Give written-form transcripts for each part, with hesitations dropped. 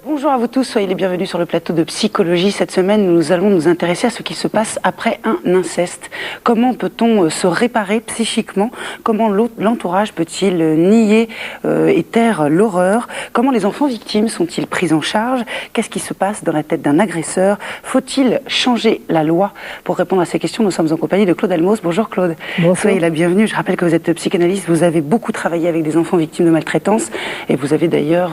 Bonjour à vous tous, soyez les bienvenus sur le plateau de psychologie. Cette semaine, nous allons nous intéresser à ce qui se passe après un inceste. Comment peut-on se réparer psychiquement? Comment l'entourage peut-il nier et taire l'horreur? Comment les enfants victimes sont-ils pris en charge? Qu'est-ce qui se passe dans la tête d'un agresseur? Faut-il changer la loi? Pour répondre à ces questions, nous sommes en compagnie de Claude Almos. Bonjour Claude. Bonjour. Soyez la bienvenue. Je rappelle que vous êtes psychanalyste, vous avez beaucoup travaillé avec des enfants victimes de maltraitance et vous avez d'ailleurs,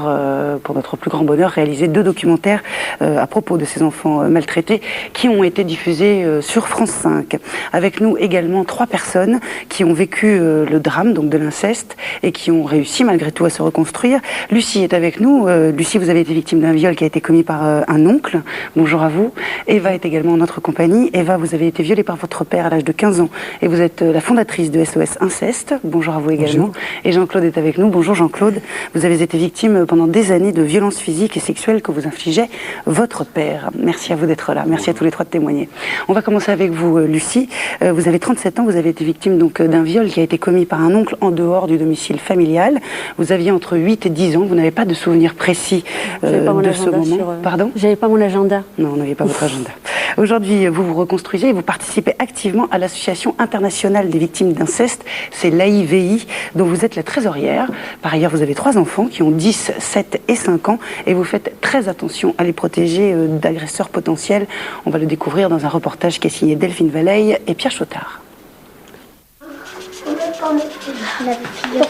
pour notre plus grand bonheur, réalisé 2 documentaires à propos de ces enfants maltraités qui ont été diffusés sur France 5. Avec nous également 3 personnes qui ont vécu le drame donc de l'inceste et qui ont réussi malgré tout à se reconstruire. Lucie est avec nous. Lucie, vous avez été victime d'un viol qui a été commis par un oncle. Bonjour à vous. Eva est également en notre compagnie. Eva, vous avez été violée par votre père à l'âge de 15 ans et vous êtes la fondatrice de SOS Inceste. Bonjour à vous également. Bonjour. Et Jean-Claude est avec nous. Bonjour Jean-Claude. Vous avez été victime pendant des années de violences physiques et sexuelles que vous infligeait votre père. Merci à vous d'être là. Merci à tous les 3 de témoigner. On va commencer avec vous, Lucie. Vous avez 37 ans. Vous avez été victime donc d'un viol qui a été commis par un oncle en dehors du domicile familial. Vous aviez entre 8 et 10 ans. Vous n'avez pas de souvenir précis de ce moment. Pardon ? J'avais pas mon agenda. Non, vous n'aviez pas votre agenda. Aujourd'hui, vous vous reconstruisez et vous participez activement à l'Association internationale des victimes d'inceste. C'est l'AIVI, dont vous êtes la trésorière. Par ailleurs, vous avez 3 enfants qui ont 10, 7 et 5 ans et vous faites très attention à les protéger d'agresseurs potentiels. On va le découvrir dans un reportage qui est signé Delphine Valleille et Pierre Chautard.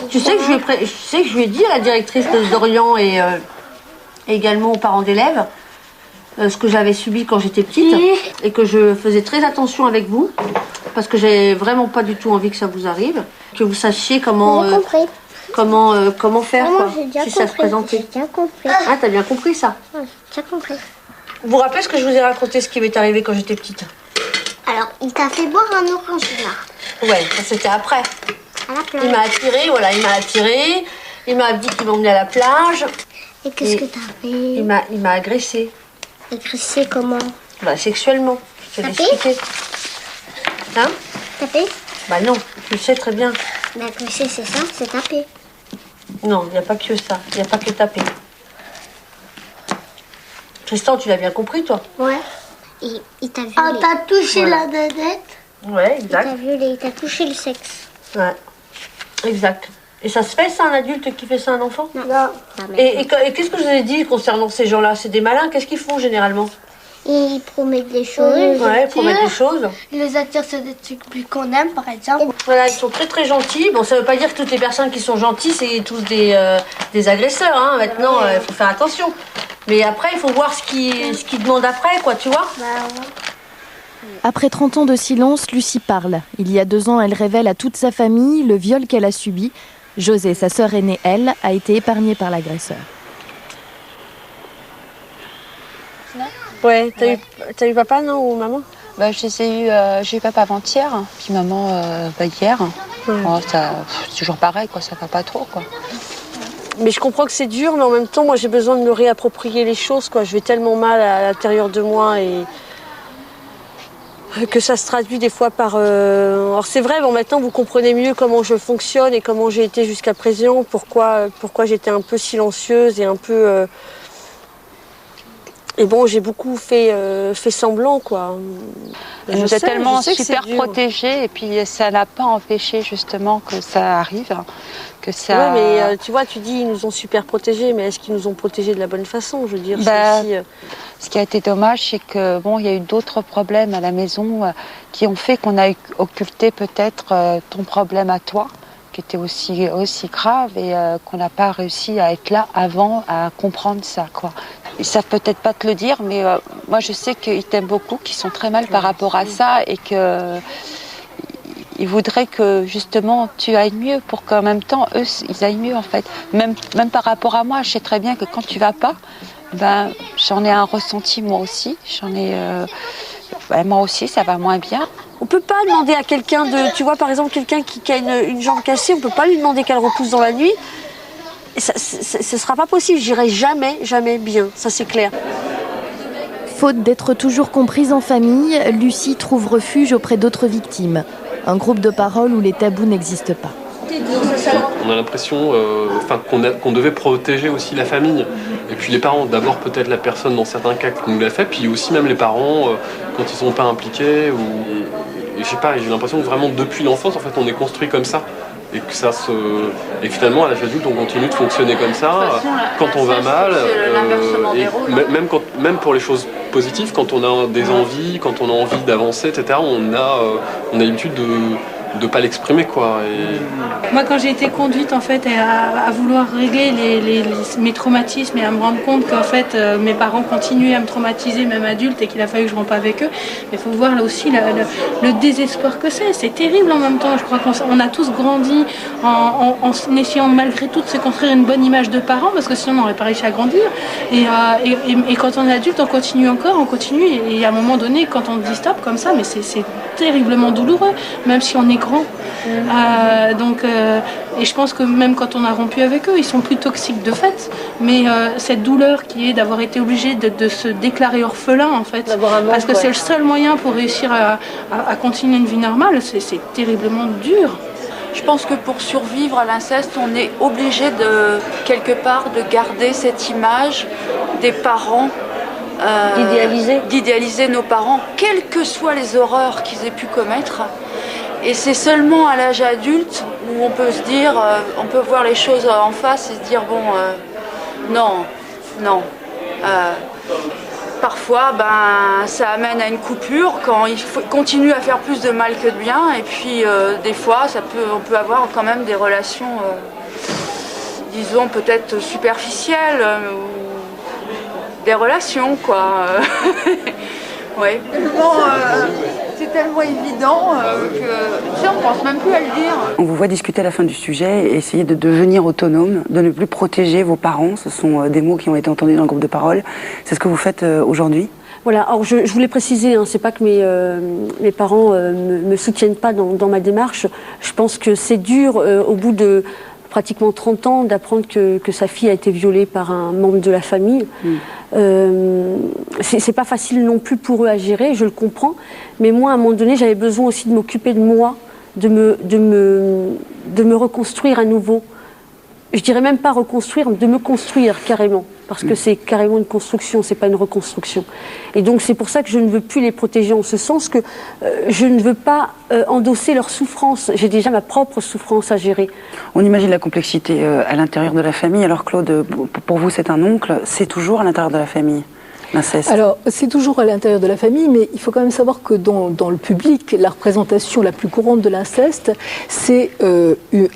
Tu sais que je lui ai dit à la directrice d'Orient et également aux parents d'élèves ce que j'avais subi quand j'étais petite et que je faisais très attention avec vous parce que j'ai vraiment pas du tout envie que ça vous arrive, que vous sachiez comment faire quoi, si ça se présentait. J'ai bien compris. Ah, t'as bien compris ça? Ouais, j'ai bien compris. Vous vous rappelez ce que je vous ai raconté, ce qui m'est arrivé quand j'étais petite? Alors, il t'a fait boire un orange noir. Ouais, ça c'était après. À la plage. Il m'a attiré, il m'a dit qu'il m'emmenait à la plage. Et qu'est-ce que t'as fait? Il m'a agressé. Agressé comment? Bah, sexuellement. Je vais Tapé? l'expliquer. Hein? Taper? Bah non, tu le sais très bien. Mais agresser, c'est ça, c'est taper. Non, il n'y a pas que ça. Il n'y a pas que taper. Tristan, tu l'as bien compris, toi? Ouais. Il t'a violé. Ah, t'as touché Voilà. la nanette? Ouais, Il t'a exact. violé, il t'a touché le sexe. Ouais, exact. Et ça se fait, ça, un adulte qui fait ça à un enfant? Non. Non. Non, mais Et qu'est-ce que je vous ai dit concernant ces gens-là? C'est des malins, qu'est-ce qu'ils font généralement? il promet des choses. Ouais, promettre des choses. Il les attire sur des trucs plus qu'on aime, par exemple. Voilà, ils sont très très gentils. Bon, ça veut pas dire que toutes les personnes qui sont gentilles, c'est tous des agresseurs, hein. Maintenant, il faut faire attention. Mais après, il faut voir ce qu'ils demandent après, quoi, tu vois. Bah, ouais. Après 30 ans de silence, Lucie parle. Il y a 2 ans, elle révèle à toute sa famille le viol qu'elle a subi. José, sa sœur aînée, elle, a été épargnée par l'agresseur. Ouais, t'as eu papa, non, ou maman? Bah, j'ai eu papa avant-hier, puis maman hier. Oh, c'est toujours pareil, quoi, ça va pas trop, quoi. Mais je comprends que c'est dur, mais en même temps, moi, j'ai besoin de me réapproprier les choses, quoi. Je vais tellement mal à l'intérieur de moi et que ça se traduit des fois par... Alors c'est vrai, bon, maintenant, vous comprenez mieux comment je fonctionne et comment j'ai été jusqu'à présent, pourquoi j'étais un peu silencieuse et un peu... Et bon, j'ai beaucoup fait semblant, quoi. Elle nous a tellement super protégés et puis ça n'a pas empêché justement que ça arrive. Que ça... Oui, mais tu vois, tu dis ils nous ont super protégés, mais est-ce qu'ils nous ont protégés de la bonne façon? Je veux dire, ce qui a été dommage, c'est que bon, il y a eu d'autres problèmes à la maison qui ont fait qu'on a occulté peut-être ton problème à toi, qui était aussi grave et qu'on n'a pas réussi à être là avant, à comprendre ça, quoi. Ils savent peut-être pas te le dire, mais moi je sais qu'ils t'aiment beaucoup, qu'ils sont très mal par rapport à ça et que ils voudraient que justement tu ailles mieux pour qu'en même temps eux ils aillent mieux en fait. Même par rapport à moi, je sais très bien que quand tu vas pas, ben j'en ai un ressenti moi aussi. Moi aussi ça va moins bien. On peut pas demander à quelqu'un tu vois par exemple quelqu'un qui a une jambe cassée, on peut pas lui demander qu'elle repousse dans la nuit. Ce sera pas possible, j'irai jamais bien, ça c'est clair. Faute d'être toujours comprise en famille, Lucie trouve refuge auprès d'autres victimes. Un groupe de parole où les tabous n'existent pas. On a l'impression qu'on devait protéger aussi la famille. Et puis les parents, d'abord peut-être la personne dans certains cas qui nous l'a fait, puis aussi même les parents quand ils ne sont pas impliqués. Et je sais pas, j'ai l'impression que vraiment depuis l'enfance, en fait, on est construit comme ça. Et que finalement à l'âge adulte on continue de fonctionner comme ça quand on va mal, même pour les choses positives, quand on a des envies, quand on a envie d'avancer, etc. On a l'habitude de ne pas l'exprimer, quoi. Moi, quand j'ai été conduite en fait à vouloir régler mes traumatismes et à me rendre compte qu'en fait mes parents continuaient à me traumatiser même adulte et qu'il a fallu que je rompe avec eux, mais il faut voir là aussi le désespoir que c'est terrible en même temps. Je crois qu'on a tous grandi en essayant malgré tout de se construire une bonne image de parents, parce que sinon on n'aurait pas réussi à grandir, et quand on est adulte on continue, et à un moment donné quand on dit stop comme ça, mais c'est terriblement douloureux, même si on est grand. Et je pense que même quand on a rompu avec eux, ils sont plus toxiques de fait, mais cette douleur qui est d'avoir été obligé de se déclarer orphelin en fait, parce que c'est le seul moyen pour réussir à continuer une vie normale, c'est terriblement dur. Je pense que pour survivre à l'inceste, on est obligé quelque part de garder cette image des parents, d'idéaliser nos parents, quelles que soient les horreurs qu'ils aient pu commettre. Et c'est seulement à l'âge adulte où on peut se dire, on peut voir les choses en face et se dire non. Parfois, ça amène à une coupure quand il continue à faire plus de mal que de bien. Et puis, des fois, on peut avoir quand même des relations, disons, peut-être superficielles, ou des relations, quoi. Ouais. C'est tellement évident que on pense même plus à le dire. On vous voit discuter à la fin du sujet et essayer de devenir autonome, de ne plus protéger vos parents. Ce sont des mots qui ont été entendus dans le groupe de parole. C'est ce que vous faites aujourd'hui ? Voilà, alors je voulais préciser, c'est pas que mes parents me soutiennent pas dans ma démarche. Je pense que c'est dur au bout de pratiquement 30 ans d'apprendre que sa fille a été violée par un membre de la famille. C'est pas facile non plus pour eux à gérer, je le comprends, mais moi à un moment donné j'avais besoin aussi de m'occuper de moi, de me reconstruire à nouveau. Je dirais même pas reconstruire, de me construire carrément, parce que c'est carrément une construction, c'est pas une reconstruction. Et donc c'est pour ça que je ne veux plus les protéger, en ce sens que je ne veux pas endosser leur souffrance. J'ai déjà ma propre souffrance à gérer. On imagine la complexité à l'intérieur de la famille. Alors Claude, pour vous c'est un oncle, c'est toujours à l'intérieur de la famille ? L'inceste. Alors, c'est toujours à l'intérieur de la famille, mais il faut quand même savoir que dans le public, la représentation la plus courante de l'inceste, c'est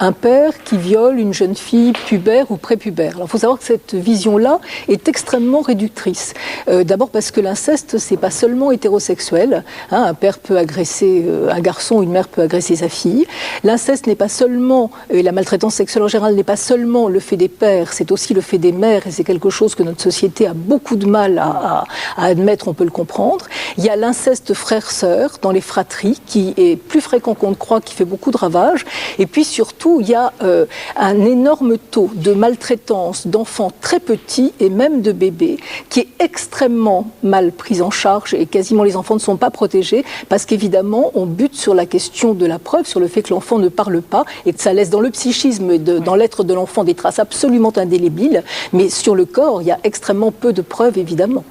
un père qui viole une jeune fille pubère ou prépubère. Alors, il faut savoir que cette vision-là est extrêmement réductrice. D'abord parce que l'inceste, c'est pas seulement hétérosexuel. Un père peut agresser un garçon, une mère peut agresser sa fille. L'inceste n'est pas seulement, et la maltraitance sexuelle en général n'est pas seulement le fait des pères, c'est aussi le fait des mères, et c'est quelque chose que notre société a beaucoup de mal à admettre, on peut le comprendre. Il y a l'inceste frère-sœur dans les fratries qui est plus fréquent qu'on ne croit, qui fait beaucoup de ravages. Et puis surtout, il y a un énorme taux de maltraitance d'enfants très petits et même de bébés qui est extrêmement mal pris en charge, et quasiment les enfants ne sont pas protégés parce qu'évidemment on bute sur la question de la preuve, sur le fait que l'enfant ne parle pas et que ça laisse dans le psychisme, dans l'être de l'enfant des traces absolument indélébiles, mais sur le corps il y a extrêmement peu de preuves évidemment.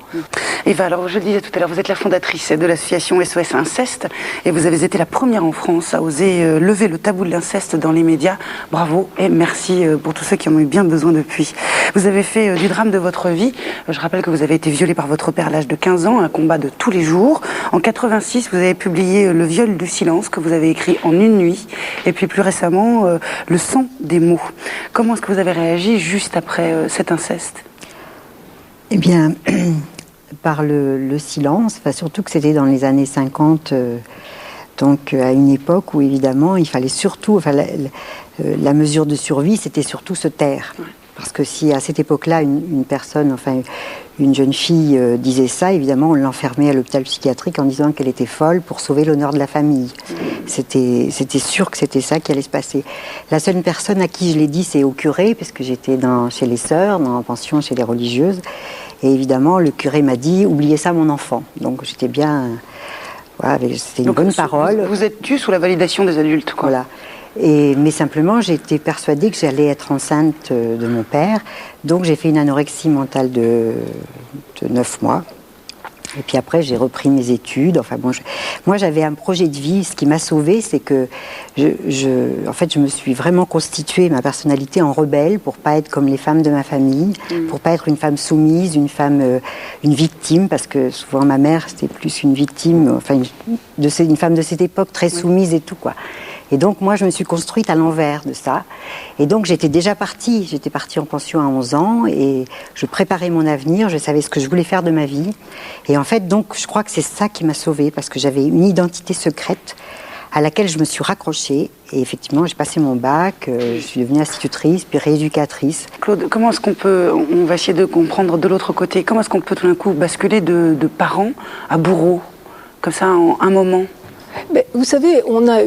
Eva, alors je le disais tout à l'heure, vous êtes la fondatrice de l'association SOS Inceste et vous avez été la première en France à oser lever le tabou de l'inceste dans les médias. Bravo et merci pour tous ceux qui en ont eu bien besoin depuis. Vous avez fait du drame de votre vie. Je rappelle que vous avez été violée par votre père à l'âge de 15 ans, un combat de tous les jours. En 86, vous avez publié Le viol du silence que vous avez écrit en une nuit. Et puis plus récemment, Le sang des mots. Comment est-ce que vous avez réagi juste après cet inceste ? Eh bien, par le silence, surtout que c'était dans les années 50, donc à une époque où évidemment il fallait surtout, la mesure de survie c'était surtout se taire. Parce que si à cette époque-là une personne, une jeune fille disait ça, évidemment on l'enfermait à l'hôpital psychiatrique en disant qu'elle était folle pour sauver l'honneur de la famille. C'était sûr que c'était ça qui allait se passer. La seule personne à qui je l'ai dit, c'est au curé, parce que j'étais chez les sœurs, en pension chez les religieuses. Et évidemment, le curé m'a dit, oubliez ça, mon enfant. Donc j'étais bien... Voilà, c'était une bonne parole. Vous êtes tu sous la validation des adultes, quoi. Voilà. Mais simplement, j'étais persuadée que j'allais être enceinte de mon père. Donc j'ai fait une anorexie mentale de 9 mois. Et puis après, j'ai repris mes études. Enfin bon, moi, j'avais un projet de vie. Ce qui m'a sauvée, c'est que en fait, je me suis vraiment constituée ma personnalité en rebelle pour pas être comme les femmes de ma famille, pour pas être une femme soumise, une victime, parce que souvent ma mère, c'était plus une victime, enfin une femme de cette époque très soumise et tout, quoi. Et donc, moi, je me suis construite à l'envers de ça. Et donc, j'étais déjà partie. J'étais partie en pension à 11 ans et je préparais mon avenir. Je savais ce que je voulais faire de ma vie. Et en fait, donc, je crois que c'est ça qui m'a sauvée parce que j'avais une identité secrète à laquelle je me suis raccrochée. Et effectivement, j'ai passé mon bac, je suis devenue institutrice, puis rééducatrice. Claude, comment est-ce qu'on peut, on va essayer de comprendre de l'autre côté, comment est-ce qu'on peut tout d'un coup basculer de parents à bourreaux, comme ça, en un moment ? Mais vous savez, on a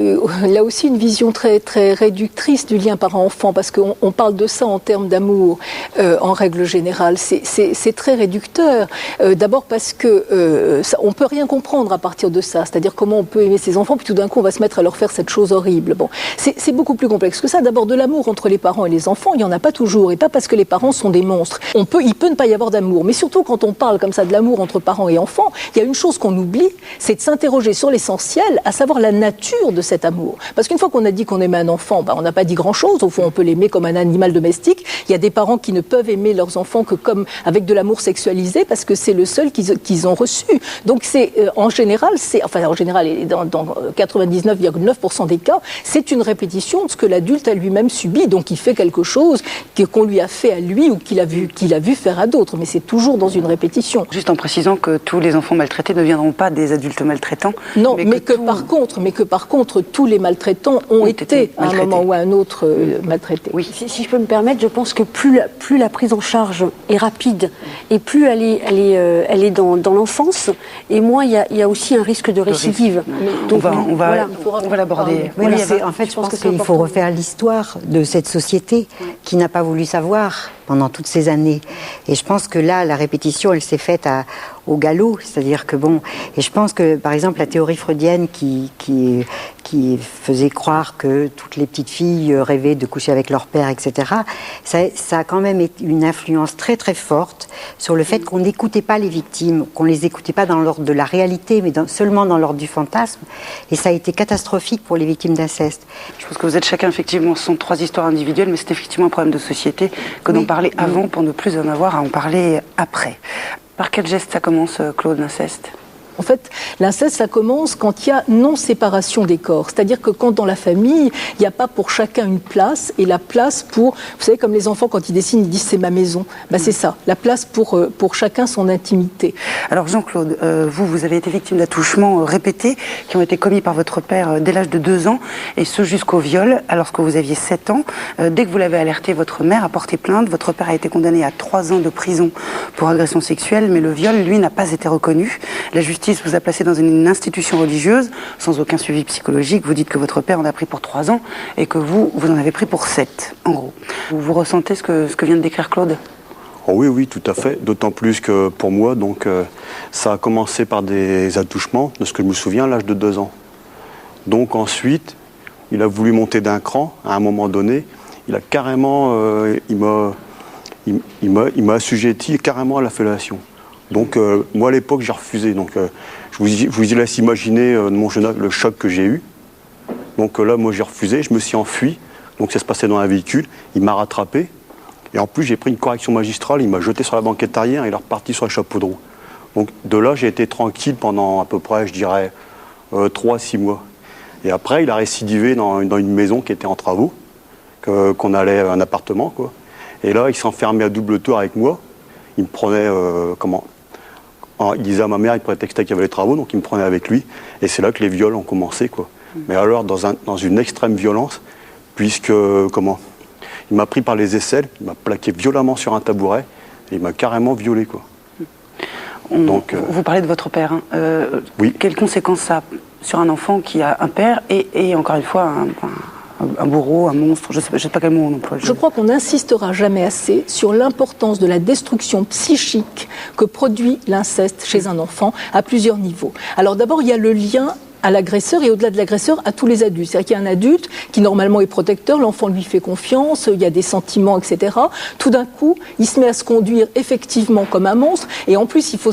là aussi une vision très, très réductrice du lien parent-enfant, parce qu'on parle de ça en termes d'amour, en règle générale. C'est très réducteur. D'abord parce que on ne peut rien comprendre à partir de ça. C'est-à-dire comment on peut aimer ses enfants, puis tout d'un coup on va se mettre à leur faire cette chose horrible. Bon, c'est beaucoup plus complexe que ça. D'abord, de l'amour entre les parents et les enfants, il n'y en a pas toujours. Et pas parce que les parents sont des monstres. Il peut ne pas y avoir d'amour. Mais surtout, quand on parle comme ça de l'amour entre parents et enfants, il y a une chose qu'on oublie, c'est de s'interroger sur l'essentiel, à savoir la nature de cet amour. Parce qu'une fois qu'on a dit qu'on aimait un enfant, on n'a pas dit grand-chose. Au fond, on peut l'aimer comme un animal domestique. Il y a des parents qui ne peuvent aimer leurs enfants que comme avec de l'amour sexualisé, parce que c'est le seul qu'ils ont reçu. Donc en général, et dans 99,9% des cas, c'est une répétition de ce que l'adulte a lui-même subi. Donc il fait quelque chose qu'on lui a fait à lui ou qu'il a vu faire à d'autres. Mais c'est toujours dans une répétition. Juste en précisant que tous les enfants maltraités ne deviendront pas des adultes maltraitants. Non, mais que par contre, tous les maltraitants ont été à un moment ou à un autre maltraités. Oui. Si je peux me permettre, je pense que plus la prise en charge est rapide et plus elle est dans l'enfance, et moins il y a aussi un risque de récidive. Donc on va l'aborder. Oui, en fait, je pense qu'il faut refaire l'histoire de cette société qui n'a pas voulu savoir pendant toutes ces années. Et je pense que là, la répétition, elle s'est faite au galop. C'est-à-dire que et je pense que, par exemple, la théorie freudienne qui faisait croire que toutes les petites filles rêvaient de coucher avec leur père, etc., ça a quand même une influence très très forte sur le fait qu'on n'écoutait pas les victimes, qu'on les écoutait pas dans l'ordre de la réalité, mais seulement dans l'ordre du fantasme. Et ça a été catastrophique pour les victimes d'inceste. Je pense que vous êtes chacun, effectivement, ce sont 3 histoires individuelles, mais c'est effectivement un problème de société que d'en parler avant pour ne plus en avoir à en parler après. Par quel geste ça commence, Claude, l'inceste ? En fait, l'inceste, ça commence quand il y a non-séparation des corps. C'est-à-dire que quand dans la famille, il n'y a pas pour chacun une place, et la place pour... Vous savez, comme les enfants, quand ils dessinent, ils disent « c'est ma maison ». C'est ça, la place pour chacun son intimité. Alors Jean-Claude, vous avez été victime d'attouchements répétés qui ont été commis par votre père dès l'âge de 2 ans, et ce jusqu'au viol, alors que vous aviez 7 ans. Dès que vous l'avez alerté, votre mère a porté plainte. Votre père a été condamné à 3 ans de prison pour agression sexuelle, mais le viol, lui, n'a pas été reconnu. La justice vous a placé dans une institution religieuse sans aucun suivi psychologique. Vous dites que votre père en a pris pour 3 ans et que vous en avez pris pour 7, en gros. Vous ressentez ce que vient de décrire Claude ? Oh oui, tout à fait. D'autant plus que pour moi, ça a commencé par des attouchements, de ce que je me souviens, à l'âge de 2 ans. Donc ensuite, il a voulu monter d'un cran. À un moment donné, il a carrément, il m'a assujetti carrément à la fellation. Donc moi à l'époque j'ai refusé. Donc je vous laisse imaginer mon jeune âge le choc que j'ai eu. Donc là moi j'ai refusé, je me suis enfui. Donc ça se passait dans un véhicule, il m'a rattrapé. Et en plus j'ai pris une correction magistrale, il m'a jeté sur la banquette arrière et il est reparti sur le chapeau de roue. Donc de là j'ai été tranquille pendant à peu près, je dirais, 3 à 6 mois. Et après il a récidivé dans une maison qui était en travaux, qu'on allait un appartement quoi. Et là il s'est enfermé à double tour avec moi. Il me prenait il disait à ma mère, il prétextait qu'il y avait les travaux, donc il me prenait avec lui. Et c'est là que les viols ont commencé, quoi. Mais alors, dans une extrême violence, puisque, il m'a pris par les aisselles, il m'a plaqué violemment sur un tabouret, et il m'a carrément violé, quoi. Vous parlez de votre père, hein. Oui. Quelles conséquences ça a sur un enfant qui a un père et encore une fois un bourreau, un monstre, je sais pas quel mot on emploie. Je crois qu'on n'insistera jamais assez sur l'importance de la destruction psychique que produit l'inceste chez un enfant à plusieurs niveaux. Alors d'abord, il y a le lien à l'agresseur et au-delà de l'agresseur à tous les adultes. C'est-à-dire qu'il y a un adulte qui normalement est protecteur, l'enfant lui fait confiance, il y a des sentiments, etc. Tout d'un coup, il se met à se conduire effectivement comme un monstre et en plus il faut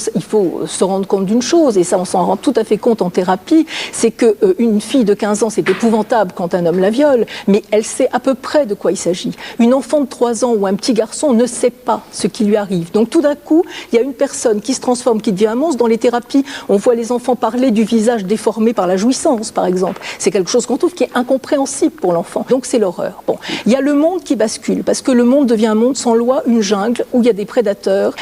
se rendre compte d'une chose, et ça on s'en rend tout à fait compte en thérapie, c'est qu'une fille de 15 ans c'est épouvantable quand un homme la viole, mais elle sait à peu près de quoi il s'agit. Une enfant de 3 ans ou un petit garçon ne sait pas ce qui lui arrive. Donc tout d'un coup, il y a une personne qui se transforme, qui devient un monstre. Dans les thérapies, on voit les enfants parler du visage déformé par la jouissance, par exemple. C'est quelque chose qu'on trouve qui est incompréhensible pour l'enfant. Donc c'est l'horreur. Bon, il y a le monde qui bascule, parce que le monde devient un monde sans loi, une jungle, où il y a des prédateurs.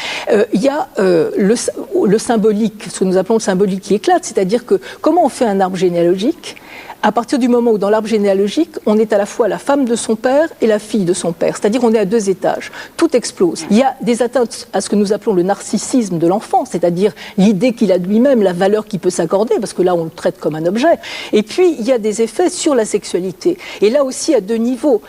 Il y a le symbolique, ce que nous appelons le symbolique qui éclate, c'est-à-dire que comment on fait un arbre généalogique à partir du moment où dans l'arbre généalogique, on est à la fois la femme de son père et la fille de son père. C'est-à-dire qu'on est à 2 étages. Tout explose. Il y a des atteintes à ce que nous appelons le narcissisme de l'enfant, c'est-à-dire l'idée qu'il a de lui-même, la valeur qu'il peut s'accorder, parce que là, on le traite comme un objet. Et puis, il y a des effets sur la sexualité. Et là aussi, à 2 niveaux.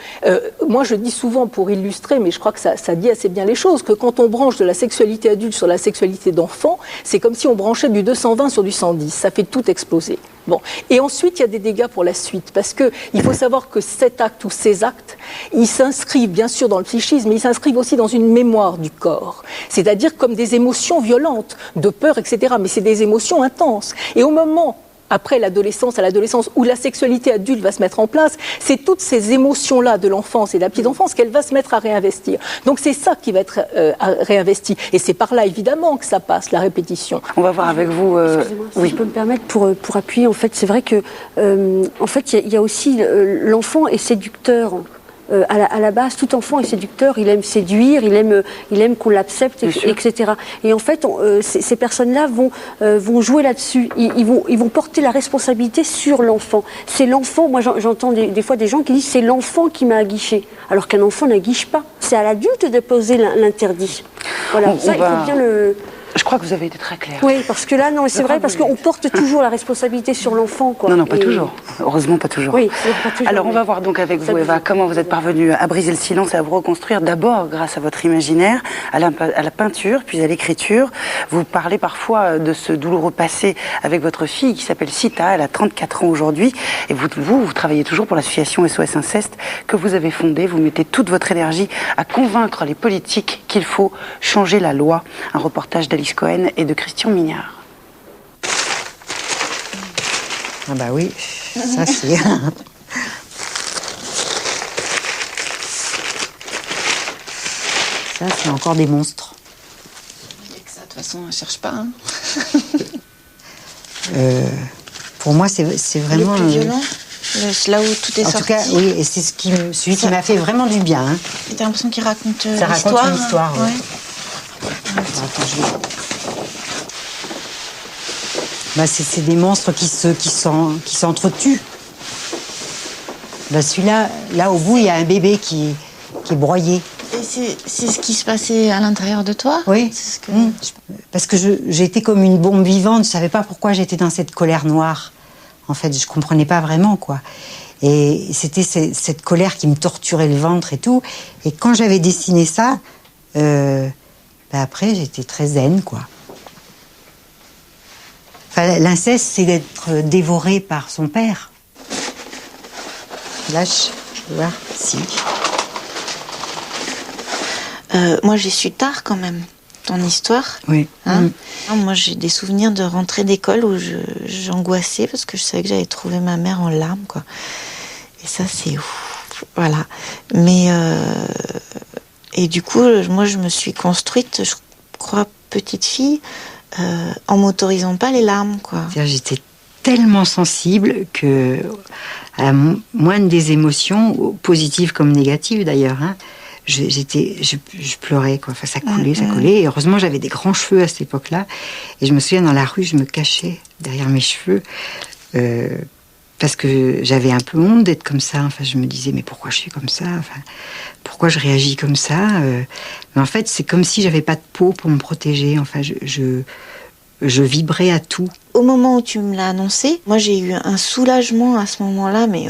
Moi, je dis souvent, pour illustrer, mais je crois que ça dit assez bien les choses, que quand on branche de la sexualité adulte sur la sexualité d'enfant, c'est comme si on branchait du 220 sur du 110. Ça fait tout exploser. Bon. Et ensuite, il y a des dégâts pour la suite, parce qu'il faut savoir que cet acte ou ces actes, ils s'inscrivent bien sûr dans le psychisme, mais ils s'inscrivent aussi dans une mémoire du corps, c'est-à-dire comme des émotions violentes, de peur, etc. Mais c'est des émotions intenses. Et au moment après l'adolescence, à l'adolescence, où la sexualité adulte va se mettre en place, c'est toutes ces émotions-là de l'enfance et de la petite enfance qu'elle va se mettre à réinvestir. Donc c'est ça qui va être réinvesti. Et c'est par là, évidemment, que ça passe, la répétition. On va voir avec vous... Excusez-moi, si je peux me permettre pour appuyer, en fait, c'est vrai que en fait, il y a aussi l'enfant est séducteur. À la base, tout enfant est séducteur, il aime séduire, il aime qu'on l'accepte, etc. Et en fait, ces personnes-là vont jouer là-dessus. Ils vont porter la responsabilité sur l'enfant. C'est l'enfant. Moi, j'entends des fois des gens qui disent c'est l'enfant qui m'a aguiché, alors qu'un enfant n'aguiche pas. C'est à l'adulte de poser l'interdit. Voilà. Il faut bien le. Je crois que vous avez été très claire. Oui, parce que là, non, c'est vrai, parce qu'on porte toujours la responsabilité sur l'enfant, quoi. Non, pas toujours. Heureusement, pas toujours. Oui, pas toujours. Alors, on va voir donc avec vous, Eva, comment vous êtes parvenue à briser le silence et à vous reconstruire. D'abord, grâce à votre imaginaire, à la peinture, puis à l'écriture. Vous parlez parfois de ce douloureux passé avec votre fille qui s'appelle Sita. Elle a 34 ans aujourd'hui. Et vous travaillez toujours pour l'association SOS Inceste que vous avez fondée. Vous mettez toute votre énergie à convaincre les politiques qu'il faut changer la loi. Un reportage d'Alice Cohen et de Christian Mignard. Ah bah oui, ça c'est... Ça c'est encore des monstres. Ça, de toute façon, on ne cherche pas. Hein. Pour moi, c'est vraiment... Le plus violent, là où tout est sorti. En tout cas, oui, et c'est celui qui m'a fait vraiment du bien. Hein. T'as l'impression qu'il raconte l'histoire. Ça raconte une histoire, ouais. Bah, c'est des monstres qui s'entretuent. Bah, celui-là, là au bout, il y a un bébé qui est broyé. Et c'est ce qui se passait à l'intérieur de toi? Oui. Parce que j'étais comme une bombe vivante. Je ne savais pas pourquoi j'étais dans cette colère noire. En fait, je ne comprenais pas vraiment, quoi. Et c'était cette colère qui me torturait le ventre et tout. Et quand j'avais dessiné ça, après, j'étais très zen, quoi. Enfin, l'inceste, c'est d'être dévoré par son père. Lâche, tu vois, si. Moi, j'ai su tard, quand même, ton histoire. Oui. Hein Moi, j'ai des souvenirs de rentrée d'école où j'angoissais parce que je savais que j'allais trouver ma mère en larmes, quoi. Et ça, c'est ouf. Voilà. Mais... Et du coup, moi, je me suis construite, je crois, petite fille, en m'autorisant pas les larmes, quoi. J'étais tellement sensible que, à moindre des émotions, positives comme négatives d'ailleurs, hein, je pleurais, quoi. Enfin, ça coulait. Et heureusement, j'avais des grands cheveux à cette époque-là. Et je me souviens, dans la rue, je me cachais derrière mes cheveux. Parce que j'avais un peu honte d'être comme ça. Enfin, je me disais, mais pourquoi je suis comme ça? Enfin, pourquoi je réagis comme ça? Mais en fait, c'est comme si j'avais pas de peau pour me protéger. Enfin, je vibrais à tout. au moment où tu me l'as annoncé, moi j'ai eu un soulagement à ce moment-là, mais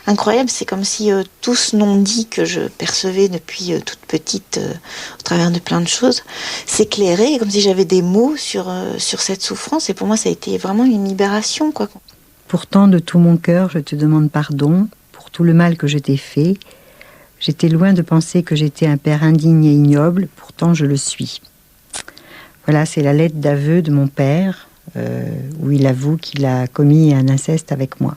incroyable. C'est comme si tout ce non-dit que je percevais depuis toute petite, au travers de plein de choses, s'éclairait, comme si j'avais des mots sur cette souffrance. Et pour moi, ça a été vraiment une libération, quoi. Pourtant, de tout mon cœur, je te demande pardon pour tout le mal que je t'ai fait. J'étais loin de penser que j'étais un père indigne et ignoble, pourtant je le suis. Voilà, c'est la lettre d'aveu de mon père, où il avoue qu'il a commis un inceste avec moi.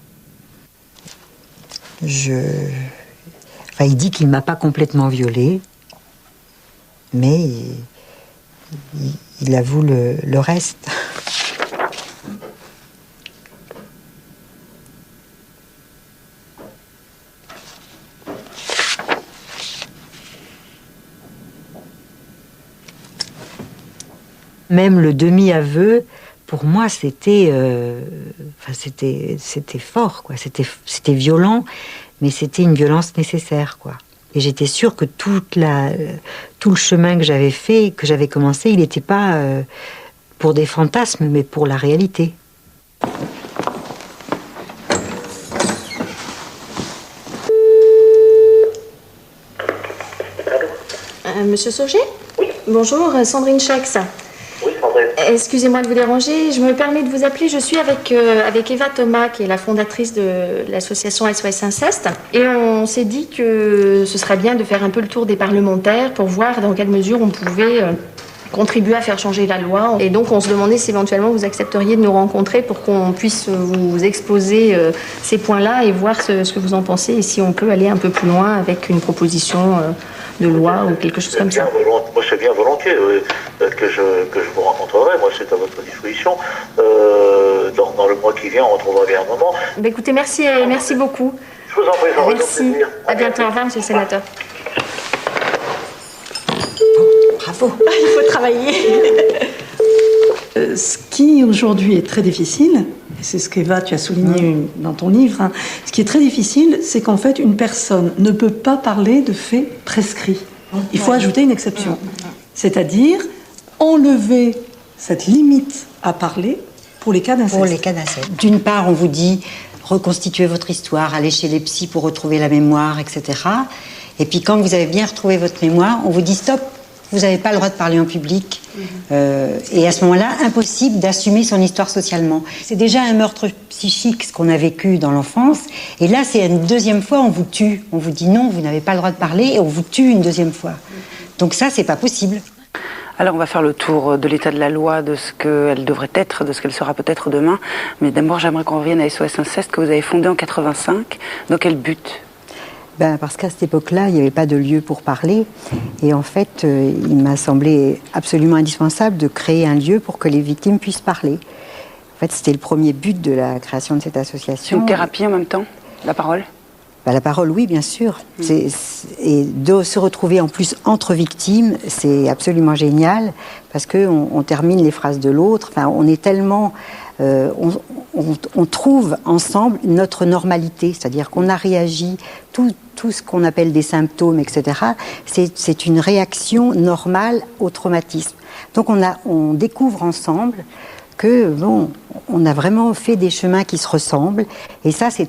Il dit qu'il ne m'a pas complètement violée, mais il avoue le reste. Même le demi-aveu, pour moi, c'était fort, quoi. C'était violent, mais c'était une violence nécessaire, quoi. Et j'étais sûre que tout le chemin que j'avais fait, que j'avais commencé, il n'était pas pour des fantasmes, mais pour la réalité. Monsieur Sauger ? Oui. Bonjour, Sandrine Chax. Oui, Sandrine. Excusez-moi de vous déranger, je me permets de vous appeler. Je suis avec Eva Thomas, qui est la fondatrice de l'association SOS Inceste. Et on s'est dit que ce serait bien de faire un peu le tour des parlementaires pour voir dans quelle mesure on pouvait contribuer à faire changer la loi. Et donc on se demandait si éventuellement vous accepteriez de nous rencontrer pour qu'on puisse vous exposer ces points-là et voir ce que vous en pensez et si on peut aller un peu plus loin avec une proposition de loi ou quelque chose comme ça. Moi, c'est bien volontiers que je vous rencontrerai. Moi, c'est à votre disposition. Dans le mois qui vient, on trouvera bien un moment. Bah, écoutez, merci beaucoup. Je vous en prie, j'en merci. À bientôt. Au revoir, monsieur le sénateur. Bravo. Il faut travailler. Ce qui aujourd'hui est très difficile, et c'est ce qu'Eva, tu as souligné dans ton livre, hein, ce qui est très difficile, c'est qu'en fait, une personne ne peut pas parler de faits prescrits. Il faut ajouter une exception. C'est-à-dire enlever cette limite à parler pour les cas d'inceste. Pour les cas d'inceste. D'une part, on vous dit reconstituez votre histoire, allez chez les psys pour retrouver la mémoire, etc. Et puis quand vous avez bien retrouvé votre mémoire, on vous dit stop, vous n'avez pas le droit de parler en public. Et à ce moment-là, impossible d'assumer son histoire socialement. C'est déjà un meurtre psychique, ce qu'on a vécu dans l'enfance. Et là, c'est une deuxième fois, on vous tue. On vous dit non, vous n'avez pas le droit de parler, et on vous tue une deuxième fois. Donc ça, c'est pas possible. Alors on va faire le tour de l'état de la loi, de ce qu'elle devrait être, de ce qu'elle sera peut-être demain. Mais d'abord, j'aimerais qu'on revienne à SOS Inceste, que vous avez fondé en 85. Dans quel but ? Parce qu'à cette époque-là, il n'y avait pas de lieu pour parler. Et en fait, il m'a semblé absolument indispensable de créer un lieu pour que les victimes puissent parler. En fait, c'était le premier but de la création de cette association. Une thérapie en même temps ? La parole ? La parole, oui, bien sûr. Et de se retrouver en plus entre victimes, c'est absolument génial, parce qu'on termine les phrases de l'autre. Enfin, on est tellement... on trouve ensemble notre normalité, c'est-à-dire qu'on a réagi, tout ce qu'on appelle des symptômes, etc., c'est une réaction normale au traumatisme. Donc on découvre ensemble que, on a vraiment fait des chemins qui se ressemblent, et ça, ça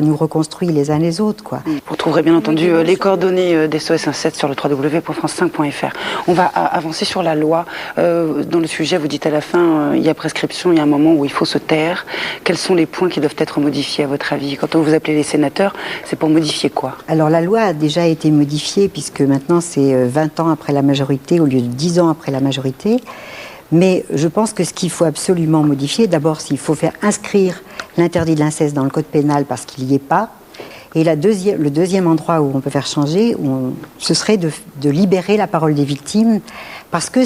nous reconstruit les uns les autres, quoi. Vous trouverez bien entendu les coordonnées des SOS Inceste sur le www.france5.fr. On va avancer sur la loi. Dans le sujet, vous dites à la fin, il y a prescription, il y a un moment où il faut se taire. Quels sont les points qui doivent être modifiés à votre avis ? Quand on vous appelez les sénateurs, c'est pour modifier quoi ? Alors la loi a déjà été modifiée, puisque maintenant c'est 20 ans après la majorité au lieu de 10 ans après la majorité. Mais je pense que ce qu'il faut absolument modifier, d'abord, c'est qu'il faut faire inscrire l'interdit de l'inceste dans le code pénal parce qu'il n'y est pas. Et le deuxième endroit où on peut faire changer, ce serait de libérer la parole des victimes, parce que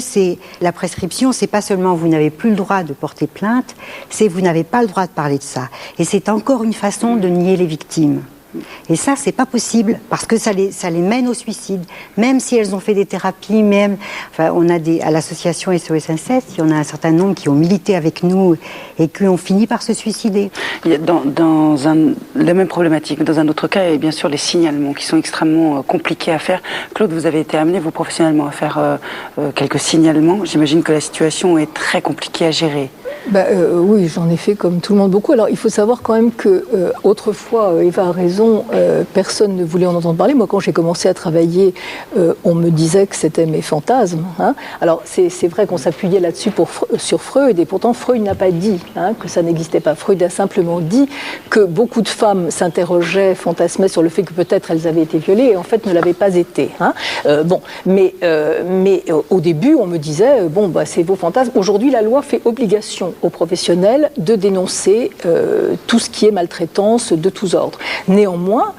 la prescription, c'est pas seulement vous n'avez plus le droit de porter plainte, c'est vous n'avez pas le droit de parler de ça. Et c'est encore une façon de nier les victimes. Et ça, c'est pas possible, parce que ça les mène au suicide. Même si elles ont fait des thérapies, on a à l'association SOS Inceste, il y en a un certain nombre qui ont milité avec nous et qui ont fini par se suicider. Il y a la même problématique, dans un autre cas, il y a bien sûr les signalements qui sont extrêmement compliqués à faire. Claude, vous avez été amené, vous professionnellement, à faire quelques signalements. J'imagine que la situation est très compliquée à gérer. Oui, j'en ai fait comme tout le monde beaucoup. Alors il faut savoir quand même que autrefois, Eva a raison, personne ne voulait en entendre parler. Moi, quand j'ai commencé à travailler, on me disait que c'était mes fantasmes. Hein. Alors c'est vrai qu'on s'appuyait là-dessus sur Freud, et pourtant Freud n'a pas dit que ça n'existait pas. Freud a simplement dit que beaucoup de femmes s'interrogeaient, fantasmaient sur le fait que peut-être elles avaient été violées et en fait ne l'avaient pas été. Hein. Mais au début, on me disait c'est vos fantasmes. Aujourd'hui, la loi fait obligation aux professionnels de dénoncer tout ce qui est maltraitance de tous ordres. Néanmoins,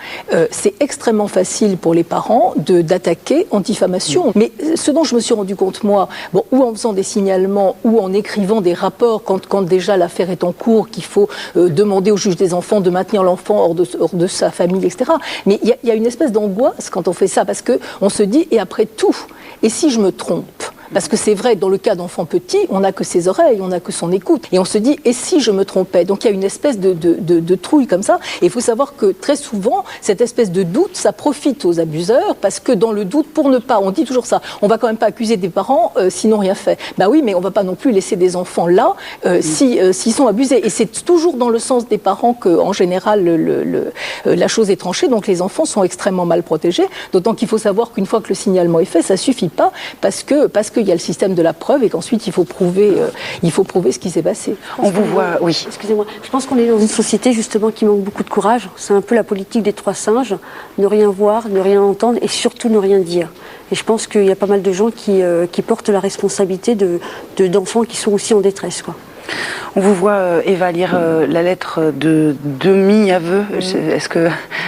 c'est extrêmement facile pour les parents d'attaquer en diffamation. Mais ce dont je me suis rendu compte, moi, ou en faisant des signalements, ou en écrivant des rapports quand déjà l'affaire est en cours, qu'il faut demander au juge des enfants de maintenir l'enfant hors de sa famille, etc. Mais il y a une espèce d'angoisse quand on fait ça, parce qu'on se dit, et après tout, et si je me trompe ? Parce que c'est vrai, dans le cas d'enfants petits, on n'a que ses oreilles, on n'a que son écoute. Et on se dit, et si je me trompais ? Donc il y a une espèce de trouille comme ça. Et il faut savoir que très souvent, cette espèce de doute, ça profite aux abuseurs, parce que dans le doute, pour ne pas, on dit toujours ça, on va quand même pas accuser des parents s'ils n'ont rien fait. Oui, mais on va pas non plus laisser des enfants là s'ils sont abusés. Et c'est toujours dans le sens des parents qu'en général, la chose est tranchée. Donc les enfants sont extrêmement mal protégés. D'autant qu'il faut savoir qu'une fois que le signalement est fait, ça suffit pas, parce qu'il y a le système de la preuve et qu'ensuite il faut prouver ce qui s'est passé. On vous voit, oui. Excusez-moi, je pense qu'on est dans une société justement qui manque beaucoup de courage. C'est un peu la politique des 3 singes, ne rien voir, ne rien entendre et surtout ne rien dire. Et je pense qu'il y a pas mal de gens qui portent la responsabilité d'enfants qui sont aussi en détresse, quoi. On vous voit, Eva, lire la lettre de demi-aveu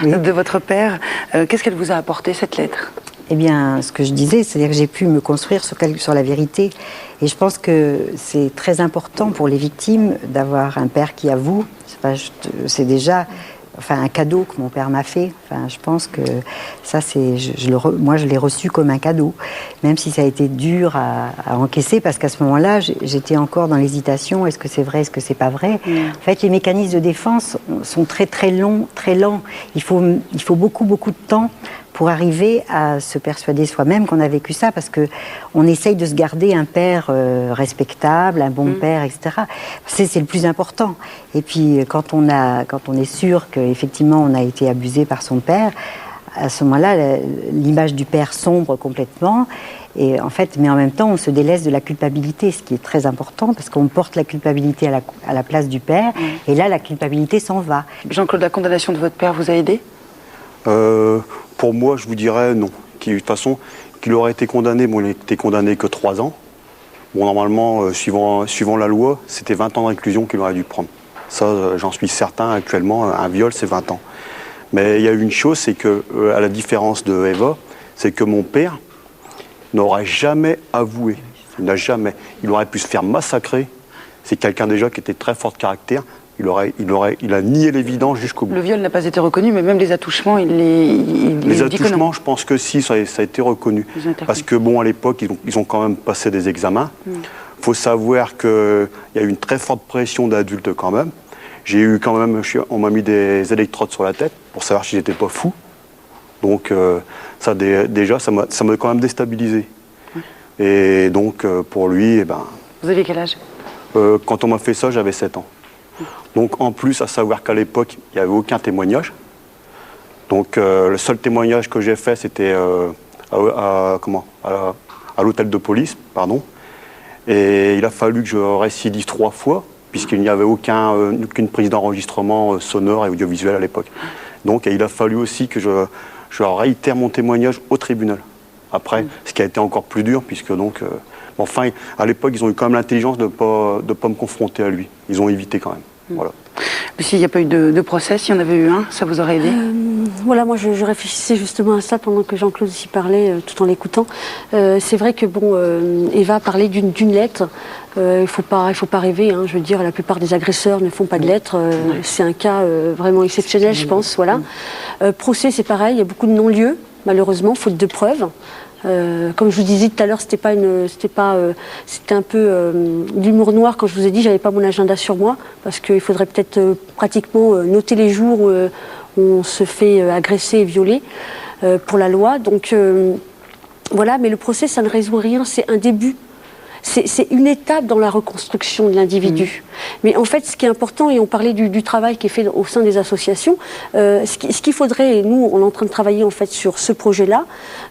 de votre père. Qu'est-ce qu'elle vous a apporté, cette lettre ? Eh bien, ce que je disais, c'est-à-dire que j'ai pu me construire sur la vérité. Et je pense que c'est très important pour les victimes d'avoir un père qui avoue. C'est déjà un cadeau que mon père m'a fait. Je pense que ça, moi, je l'ai reçu comme un cadeau, même si ça a été dur à encaisser, parce qu'à ce moment-là, j'étais encore dans l'hésitation. Est-ce que c'est vrai, est-ce que c'est pas vrai ? En fait, les mécanismes de défense sont très, très longs, très lents. Il faut beaucoup, beaucoup de temps pour arriver à se persuader soi-même qu'on a vécu ça, parce que on essaye de se garder un père respectable, un bon père, etc. C'est le plus important. Et puis quand on est sûr qu'effectivement on a été abusé par son père, à ce moment-là, l'image du père sombre complètement. Et en fait, mais en même temps, on se délaisse de la culpabilité, ce qui est très important, parce qu'on porte la culpabilité à la place du père, et là, la culpabilité s'en va. Jean-Claude, la condamnation de votre père vous a aidé ? Pour moi, je vous dirais non. De toute façon, qu'il aurait été condamné, il n'était condamné que 3 ans. Normalement, suivant la loi, c'était 20 ans de réclusion qu'il aurait dû prendre. Ça, j'en suis certain. Actuellement, un viol, c'est 20 ans. Mais il y a une chose, c'est que, à la différence de Eva, c'est que mon père n'aurait jamais avoué. Il n'a jamais. Il aurait pu se faire massacrer. C'est quelqu'un déjà qui était très fort de caractère. Il a nié l'évidence jusqu'au bout. Le viol n'a pas été reconnu, mais même les attouchements, les attouchements, je pense que si, ça a été reconnu. Parce que à l'époque, ils ont quand même passé des examens. Il faut savoir qu'il y a eu une très forte pression d'adultes quand même. J'ai eu quand même, on m'a mis des électrodes sur la tête pour savoir si j'étais pas fou. Donc ça déjà, ça m'a quand même déstabilisé. Et donc pour lui, Vous aviez quel âge ? Quand on m'a fait ça, j'avais 7 ans. Donc en plus, à savoir qu'à l'époque, il n'y avait aucun témoignage. Donc le seul témoignage que j'ai fait, c'était à l'hôtel de police, pardon. Et il a fallu que je récidive 3 fois, puisqu'il n'y avait aucune prise d'enregistrement sonore et audiovisuel à l'époque. Donc il a fallu aussi que je réitère mon témoignage au tribunal. Après, ce qui a été encore plus dur, puisque donc... enfin, à l'époque, ils ont eu quand même l'intelligence de ne pas me confronter à lui. Ils ont évité quand même. Voilà. Mais s'il n'y a pas eu de procès, s'il y en avait eu un, ça vous aurait aidé ? voilà, moi je réfléchissais justement à ça pendant que Jean-Claude aussi parlait, tout en l'écoutant. C'est vrai que bon, Eva parlait d'une lettre. Il faut pas rêver. Hein, je veux dire, la plupart des agresseurs ne font pas de lettres. C'est un cas vraiment exceptionnel, je pense. Voilà. Procès, c'est pareil. Il y a beaucoup de non-lieux, malheureusement, faute de preuves. Comme je vous disais tout à l'heure, c'était un peu d'humour noir quand je vous ai dit j'avais pas mon agenda sur moi parce qu'il faudrait peut-être pratiquement noter les jours où on se fait agresser et violer pour la loi. Donc voilà, mais le procès ça ne résout rien, c'est un début. C'est une étape dans la reconstruction de l'individu. Mais en fait, ce qui est important, et on parlait du travail qui est fait au sein des associations, ce qu'il faudrait, et nous, on est en train de travailler en fait sur ce projet-là,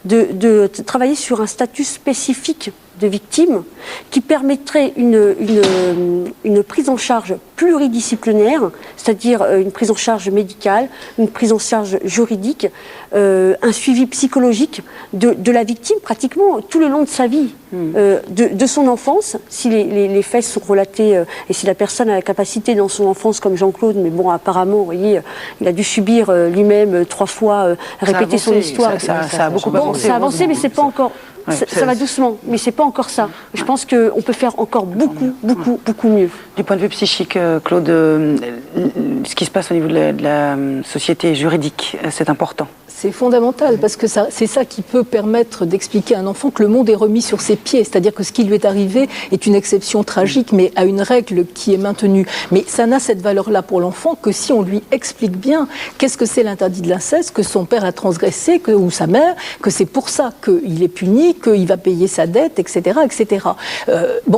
de travailler sur un statut spécifique de victime qui permettrait une prise en charge pluridisciplinaire, c'est-à-dire une prise en charge médicale, une prise en charge juridique, un suivi psychologique de la victime pratiquement tout le long de sa vie, de son enfance, si les faits sont relatés et si la personne a la capacité dans son enfance comme Jean-Claude, mais bon apparemment, vous voyez, il a dû subir lui-même 3 fois répéter son histoire. Ça a beaucoup avancé. Ça a avancé, mais c'est pas encore... Ça va doucement, mais c'est pas encore ça. Je pense qu'on peut faire encore beaucoup mieux. Du point de vue psychique, Claude, ce qui se passe au niveau de la société juridique, c'est important. C'est fondamental parce que c'est ça qui peut permettre d'expliquer à un enfant que le monde est remis sur ses pieds. C'est-à-dire que ce qui lui est arrivé est une exception tragique, mais à une règle qui est maintenue. Mais ça n'a cette valeur-là pour l'enfant que si on lui explique bien qu'est-ce que c'est l'interdit de l'inceste, que son père a transgressé, ou sa mère, que c'est pour ça qu'il est puni, qu'il va payer sa dette, etc., etc.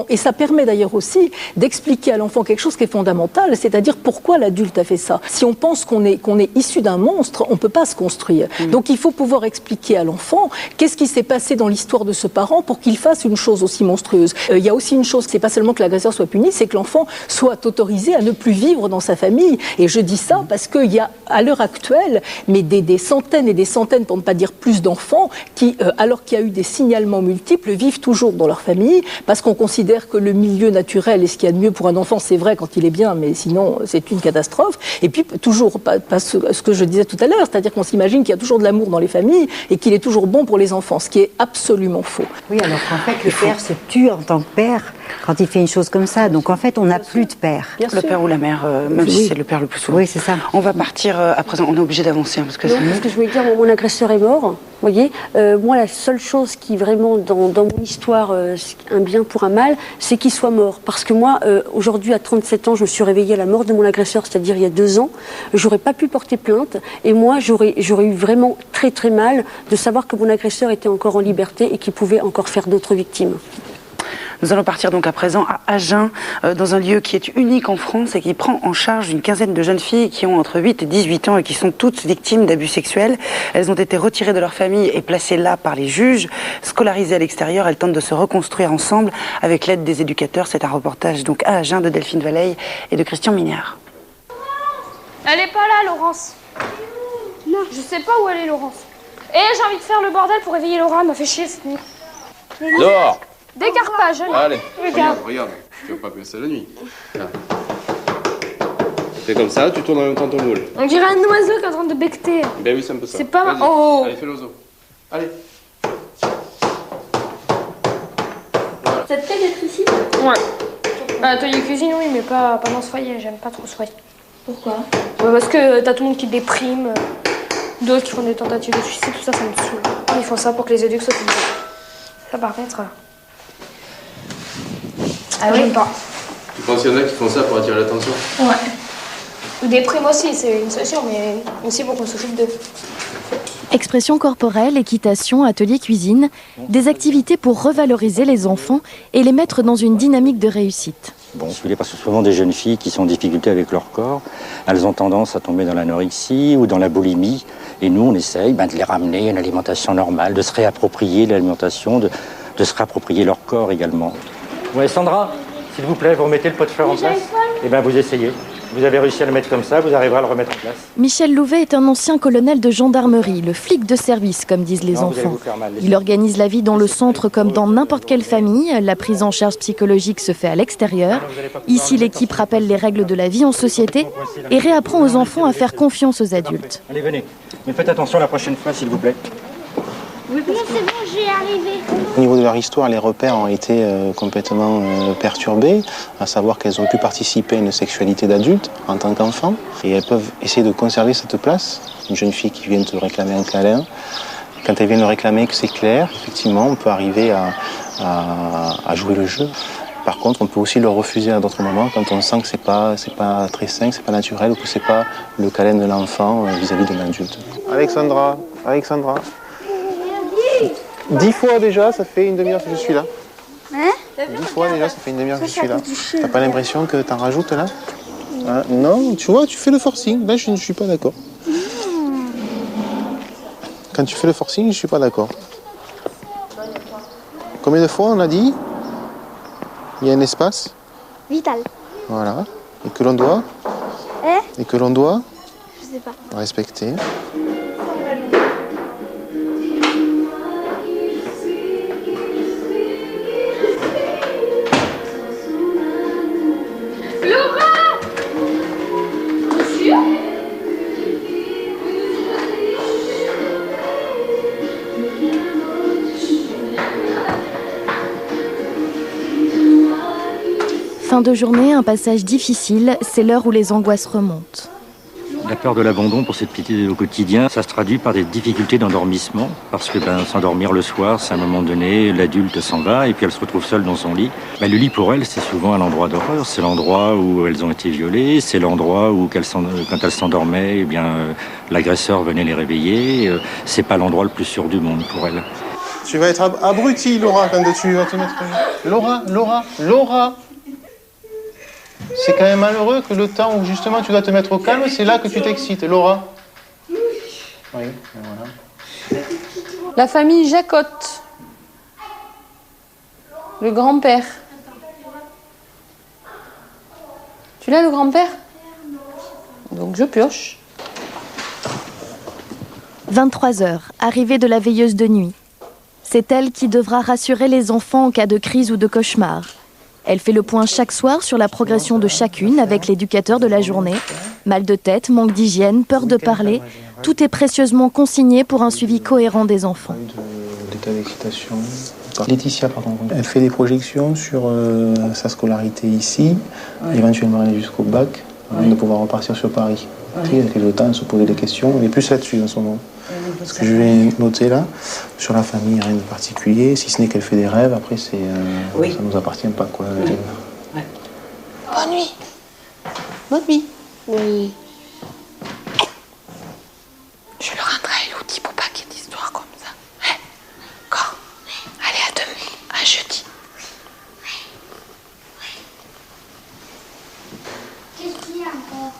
Et ça permet d'ailleurs aussi d'expliquer à l'enfant quelque chose qui est fondamental, c'est-à-dire pourquoi l'adulte a fait ça. Si on pense qu'on est issu d'un monstre, on ne peut pas se construire. Donc il faut pouvoir expliquer à l'enfant qu'est-ce qui s'est passé dans l'histoire de ce parent pour qu'il fasse une chose aussi monstrueuse. Il y a aussi une chose, c'est pas seulement que l'agresseur soit puni, c'est que l'enfant soit autorisé à ne plus vivre dans sa famille. Et je dis ça parce qu'il y a à l'heure actuelle des centaines et des centaines, pour ne pas dire plus, d'enfants qui, alors qu'il y a eu des signalements multiples, vivent toujours dans leur famille parce qu'on considère que le milieu naturel est ce qu'il y a de mieux pour un enfant. C'est vrai quand il est bien, mais sinon c'est une catastrophe. Et puis toujours pas ce que je disais tout à l'heure, c'est-à-dire qu'on s'imagine qu'il y a toujours de l'amour dans les familles et qu'il est toujours bon pour les enfants, ce qui est absolument faux. Oui, alors qu'en fait, le père se tue en tant que père quand il fait une chose comme ça. Donc en fait, on n'a plus de père. Le père ou la mère, même si c'est le père le plus souvent. Oui, c'est ça. On va partir à présent, on est obligé d'avancer. Parce que je voulais dire, mon agresseur est mort. Vous voyez, moi, la seule chose qui vraiment, dans mon histoire, un bien pour un mal, c'est qu'il soit mort. Parce que moi, aujourd'hui, à 37 ans, je me suis réveillée à la mort de mon agresseur, c'est-à-dire il y a 2 ans. J'aurais pas pu porter plainte. Et moi, j'aurais eu vraiment très très mal de savoir que mon agresseur était encore en liberté et qu'il pouvait encore faire d'autres victimes. Nous allons partir donc à présent à Agen, dans un lieu qui est unique en France et qui prend en charge une quinzaine de jeunes filles qui ont entre 8 et 18 ans et qui sont toutes victimes d'abus sexuels. Elles ont été retirées de leur famille et placées là par les juges. Scolarisées à l'extérieur, elles tentent de se reconstruire ensemble avec l'aide des éducateurs. C'est un reportage donc à Agen de Delphine Valleille et de Christian Mignard. Elle est pas là, Laurence. Non. Je sais pas où elle est, Laurence. J'ai envie de faire le bordel pour réveiller Laura, elle m'a fait chier cette nuit. Dehors. Décarpage, allez. Regarde. Regarde, tu vas pas passer la nuit. Fais comme ça, tu tournes en même temps ton moule. On dirait un oiseau qui est en train de becqueter. Ben oui, c'est un peu ça. C'est pas... Oh. Allez, fais l'oiseau. Allez. Ça te plaît d'être ici? Ouais. Atelier cuisine, oui, mais pas dans ce foyer. J'aime pas trop ce foyer. Pourquoi? Parce que t'as tout le monde qui déprime, d'autres qui font des tentatives de suicide, tout ça, ça me saoule. Ils font ça pour que les éducs soient plus. Ça, par contre... Ah oui? J'aime pas. Tu penses qu'il y en a qui font ça pour attirer l'attention? Ouais. Ou déprime aussi, c'est une solution, mais aussi pour qu'on s'occupe d'eux. Expression corporelle, équitation, atelier cuisine, des activités pour revaloriser les enfants et les mettre dans une dynamique de réussite. Bon, parce que souvent des jeunes filles qui sont en difficulté avec leur corps, elles ont tendance à tomber dans l'anorexie ou dans la boulimie. Et nous, on essaye de les ramener à une alimentation normale, de se réapproprier l'alimentation, de se réapproprier leur corps également. Ouais, Sandra, s'il vous plaît, vous remettez le pot de fleurs en place? Eh bien, vous essayez. Vous avez réussi à le mettre comme ça, vous arriverez à le remettre en place. Michel Louvet est un ancien colonel de gendarmerie, le flic de service, comme disent les enfants. Il organise la vie dans le centre comme dans n'importe quelle famille. La prise en charge psychologique se fait à l'extérieur. Ici, l'équipe rappelle les règles de la vie en société et réapprend aux enfants à faire confiance aux adultes. Allez, venez. Mais faites attention la prochaine fois, s'il vous plaît. Oui, c'est bon, j'y arrivé. Au niveau de leur histoire, les repères ont été complètement perturbés, à savoir qu'elles ont pu participer à une sexualité d'adulte en tant qu'enfant, et elles peuvent essayer de conserver cette place. Une jeune fille qui vient te réclamer un câlin, quand elle vient le réclamer, que c'est clair, effectivement, on peut arriver à jouer le jeu. Par contre, on peut aussi le refuser à d'autres moments quand on sent que c'est pas très sain, que c'est pas naturel, ou que c'est pas le câlin de l'enfant vis-à-vis de l'adulte. Alexandra. 10 fois déjà, ça fait une demi-heure que je suis là. Hein? 10 fois déjà, ça fait une demi-heure que je suis là. T'as pas l'impression que t'en rajoutes là? Ah, non, tu vois, tu fais le forcing. Là, je ne suis pas d'accord. Quand tu fais le forcing, je suis pas d'accord. Combien de fois on a dit? Il y a un espace Vital. Voilà. Et que l'on doit? Et que l'on doit? Je sais pas. Respecter. Fin de journée, un passage difficile, c'est l'heure où les angoisses remontent. La peur de l'abandon pour cette petite au quotidien, ça se traduit par des difficultés d'endormissement, parce que s'endormir le soir, c'est à un moment donné, l'adulte s'en va et puis elle se retrouve seule dans son lit. Le lit pour elle, c'est souvent un endroit d'horreur, c'est l'endroit où elles ont été violées, c'est l'endroit où quand elles s'endormaient, l'agresseur venait les réveiller. C'est pas l'endroit le plus sûr du monde pour elles. Tu vas être abruti, Laura, quand tu vas te mettre... Laura. C'est quand même malheureux que le temps où justement tu dois te mettre au calme, c'est là que tu t'excites. Laura? Oui, voilà. La famille Jacotte. Le grand-père. Tu l'as, le grand-père? Donc je pioche. 23h, arrivée de la veilleuse de nuit. C'est elle qui devra rassurer les enfants en cas de crise ou de cauchemar. Elle fait le point chaque soir sur la progression de chacune avec l'éducateur de la journée. Mal de tête, manque d'hygiène, peur de parler, tout est précieusement consigné pour un suivi cohérent des enfants. D'état d'excitation. Laetitia, pardon. Elle fait des projections sur sa scolarité ici, éventuellement aller jusqu'au bac, avant de pouvoir repartir sur Paris. Elle a le temps de se poser des questions, on est plus là-dessus en ce moment. Ce que je vais noter là, sur la famille, rien de particulier, si ce n'est qu'elle fait des rêves, après ça ne nous appartient pas, quoi. Bonne nuit. Bonne nuit. Oui. Je lui rendrai l'outil pour pas qu'il y ait d'histoire comme ça. D'accord. Allez, à demain, à jeudi. Qu'est-ce qu'il y a encore?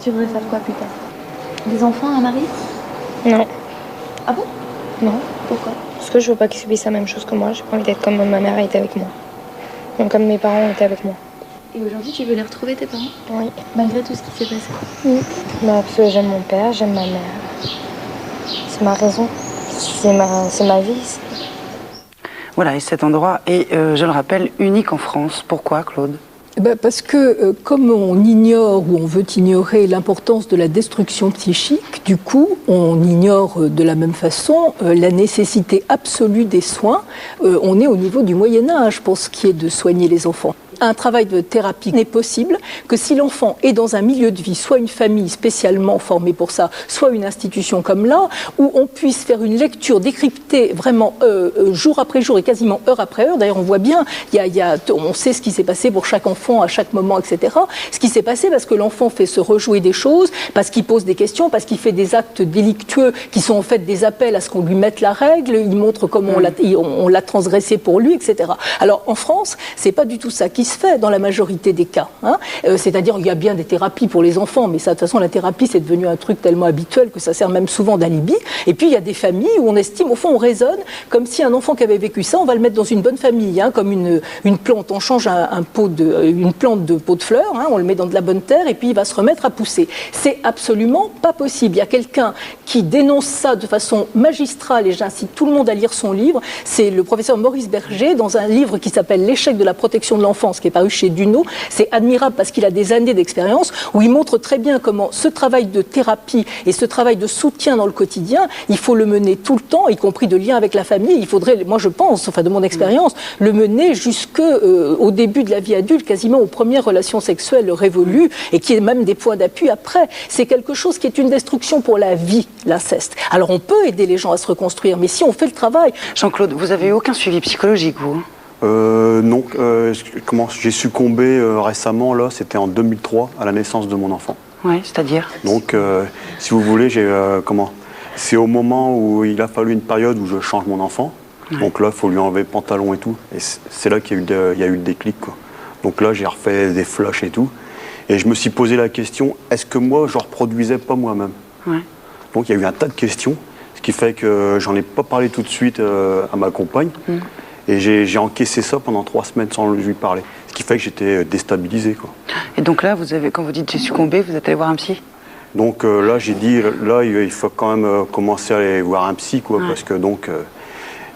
Tu voudrais faire quoi plus tard? Des enfants, un mari? Non. Ah bon? Non. Pourquoi? Parce que je veux pas qu'ils subissent la même chose que moi. J'ai pas envie d'être comme ma mère a été avec moi. Donc comme mes parents étaient avec moi. Et aujourd'hui, tu veux les retrouver, tes parents? Oui. Malgré tout ce qui s'est passé? Oui. Parce que j'aime mon père, j'aime ma mère. C'est ma raison. C'est ma vie. Voilà, et cet endroit est, je le rappelle, unique en France. Pourquoi, Claude? Parce que comme on ignore ou on veut ignorer l'importance de la destruction psychique, du coup, on ignore de la même façon la nécessité absolue des soins. On est au niveau du Moyen-Âge pour ce qui est de soigner les enfants. Un travail de thérapie n'est possible que si l'enfant est dans un milieu de vie, soit une famille spécialement formée pour ça, soit une institution comme là, où on puisse faire une lecture décryptée vraiment jour après jour et quasiment heure après heure. D'ailleurs, on voit bien, on sait ce qui s'est passé pour chaque enfant à chaque moment, etc. Ce qui s'est passé parce que l'enfant fait se rejouer des choses, parce qu'il pose des questions, parce qu'il fait des actes délictueux qui sont en fait des appels à ce qu'on lui mette la règle, il montre comment on l'a transgressé pour lui, etc. Alors en France, c'est pas du tout ça qui satisfait dans la majorité des cas. Hein. C'est-à-dire il y a bien des thérapies pour les enfants, mais ça, de toute façon, la thérapie, c'est devenu un truc tellement habituel que ça sert même souvent d'alibi. Et puis, il y a des familles où on estime, au fond, on raisonne comme si un enfant qui avait vécu ça, on va le mettre dans une bonne famille, hein, comme une plante. On change une plante de pot de fleurs, hein, on le met dans de la bonne terre et puis il va se remettre à pousser. C'est absolument pas possible. Il y a quelqu'un qui dénonce ça de façon magistrale, et j'incite tout le monde à lire son livre. C'est le professeur Maurice Berger, dans un livre qui s'appelle L'échec de la protection de l'enfance, qui est paru chez Duno. C'est admirable parce qu'il a des années d'expérience, où il montre très bien comment ce travail de thérapie et ce travail de soutien dans le quotidien, il faut le mener tout le temps, y compris de lien avec la famille. Il faudrait, moi je pense, enfin de mon expérience, le mener jusqu'au début de la vie adulte, quasiment aux premières relations sexuelles révolues, et qui est même des points d'appui après. C'est quelque chose qui est une destruction pour la vie, l'inceste. Alors on peut aider les gens à se reconstruire, mais si on fait le travail... Jean-Claude, vous avez eu aucun suivi psychologique, vous? Non, j'ai succombé récemment, là, c'était en 2003, à la naissance de mon enfant. Oui, c'est-à-dire? Donc, si vous voulez, c'est au moment où il a fallu une période où je change mon enfant. Ouais. Donc là, il faut lui enlever le pantalon et tout. Et c'est là qu'il y a eu le déclic, quoi. Donc là, j'ai refait des flashs et tout. Et je me suis posé la question, est-ce que moi, je ne reproduisais pas moi-même? Ouais. Donc il y a eu un tas de questions, ce qui fait que j'en ai pas parlé tout de suite à ma compagne. Et j'ai encaissé ça pendant 3 semaines sans lui parler. Ce qui fait que j'étais déstabilisé, quoi. Et donc là, quand vous dites j'ai succombé, vous êtes allé voir un psy? Donc là, j'ai dit, là, il faut quand même commencer à aller voir un psy, quoi. Ouais. Parce que donc...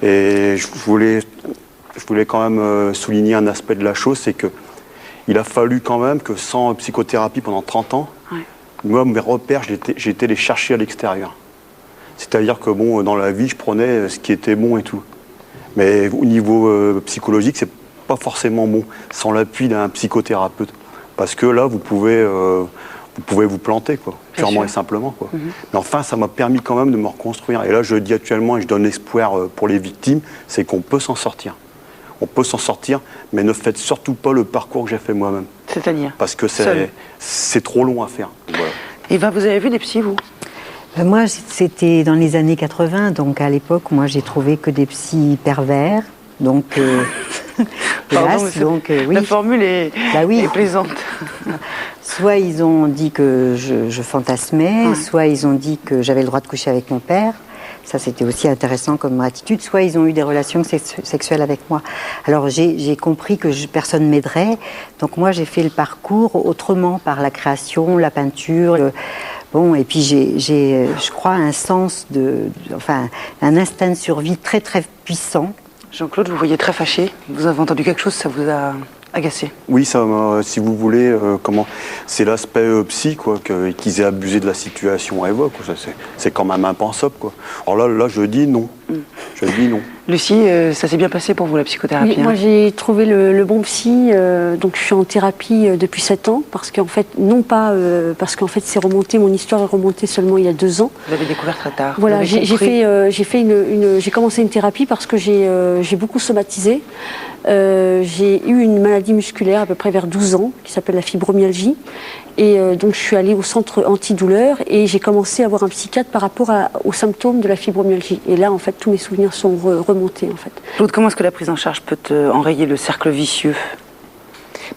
et je voulais quand même souligner un aspect de la chose, c'est que il a fallu quand même que sans psychothérapie pendant 30 ans, ouais. Moi, mes repères, j'ai été les chercher à l'extérieur. C'est-à-dire que bon, dans la vie, je prenais ce qui était bon et tout. Mais au niveau psychologique, c'est pas forcément bon, sans l'appui d'un psychothérapeute. Parce que là, vous pouvez vous planter, quoi, purement et simplement, quoi. Mais enfin, ça m'a permis quand même de me reconstruire. Et là, je dis actuellement, et je donne l'espoir pour les victimes, c'est qu'on peut s'en sortir. On peut s'en sortir, mais ne faites surtout pas le parcours que j'ai fait moi-même. C'est-à-dire? Parce que c'est trop long à faire. Voilà. Eva, vous avez vu des psys, vous? Moi, c'était dans les années 80, donc à l'époque, moi, j'ai trouvé que des psys pervers. Donc, oui. La formule est plaisante. Soit ils ont dit que je fantasmais, ouais. Soit ils ont dit que j'avais le droit de coucher avec mon père. Ça, c'était aussi intéressant comme attitude. Soit ils ont eu des relations sexuelles avec moi. Alors, j'ai compris que personne ne m'aiderait. Donc, moi, j'ai fait le parcours autrement, par la création, la peinture. Bon, et puis, je crois, un sens un instinct de survie très, très puissant. Jean-Claude, vous voyez très fâché. Vous avez entendu quelque chose, ça vous a agacé? Oui, ça, si vous voulez, c'est l'aspect psy, quoi, qu'ils aient abusé de la situation Eva, quoi. C'est quand même impensable, quoi. Alors là, je dis non. Je dis non. Lucie, ça s'est bien passé pour vous, la psychothérapie? Oui, moi j'ai trouvé le bon psy, donc je suis en thérapie depuis 7 ans, parce qu'en fait, parce qu'en fait mon histoire est remontée seulement il y a 2 ans. Vous l'avez découvert très tard. Voilà, j'ai commencé une thérapie parce que j'ai beaucoup somatisé. J'ai eu une maladie musculaire à peu près vers 12 ans, qui s'appelle la fibromyalgie. Et donc je suis allée au centre antidouleur et j'ai commencé à voir un psychiatre par rapport aux symptômes de la fibromyalgie. Et là, en fait, tous mes souvenirs sont remontés, en fait. Claude, comment est-ce que la prise en charge peut enrayer le cercle vicieux?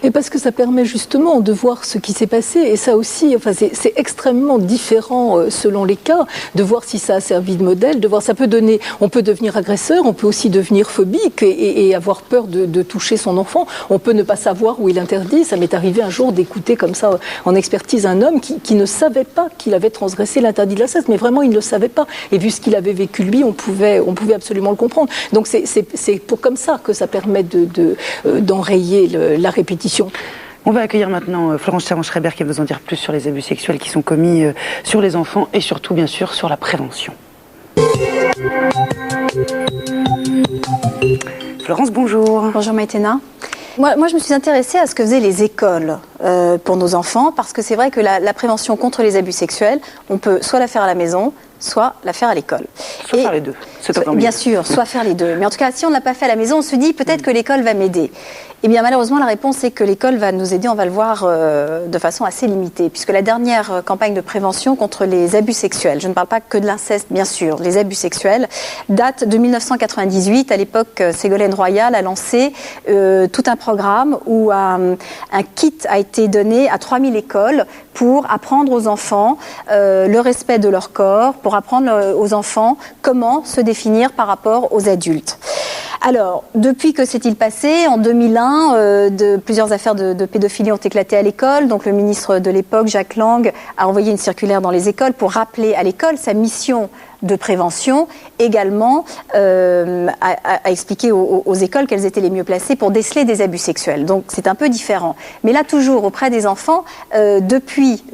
Mais parce que ça permet justement de voir ce qui s'est passé, et ça aussi, c'est extrêmement différent selon les cas, de voir si ça a servi de modèle, de voir, on peut devenir agresseur, on peut aussi devenir phobique et avoir peur de toucher son enfant, on peut ne pas savoir où il interdit. Ça m'est arrivé un jour d'écouter comme ça en expertise un homme qui ne savait pas qu'il avait transgressé l'interdit de l'inceste, mais vraiment il ne le savait pas, et vu ce qu'il avait vécu lui, on pouvait absolument le comprendre. Donc c'est comme ça que ça permet d'enrayer la répétition. On va accueillir maintenant Florence Servan-Schreiber qui va nous en dire plus sur les abus sexuels qui sont commis sur les enfants et surtout, bien sûr, sur la prévention. Florence, bonjour. Bonjour Maïtena. Moi, je me suis intéressée à ce que faisaient les écoles pour nos enfants, parce que c'est vrai que la prévention contre les abus sexuels, on peut soit la faire à la maison, soit la faire à l'école. Soit faire les deux. Bien sûr, soit faire les deux. Mais en tout cas, si on ne l'a pas fait à la maison, on se dit peut-être que l'école va m'aider. Eh bien, malheureusement, la réponse est que l'école va nous aider, on va le voir de façon assez limitée, puisque la dernière campagne de prévention contre les abus sexuels, je ne parle pas que de l'inceste, bien sûr, les abus sexuels, date de 1998. À l'époque, Ségolène Royal a lancé tout un programme où un kit a été donné à 3000 écoles pour apprendre aux enfants le respect de leur corps, pour apprendre aux enfants comment se définir par rapport aux adultes. Alors, depuis que s'est-il passé? En 2001, plusieurs affaires de pédophilie ont éclaté à l'école. Donc, le ministre de l'époque, Jacques Lang, a envoyé une circulaire dans les écoles pour rappeler à l'école sa mission de prévention, également à expliquer aux écoles qu'elles étaient les mieux placées pour déceler des abus sexuels. Donc c'est un peu différent. Mais là, toujours auprès des enfants, depuis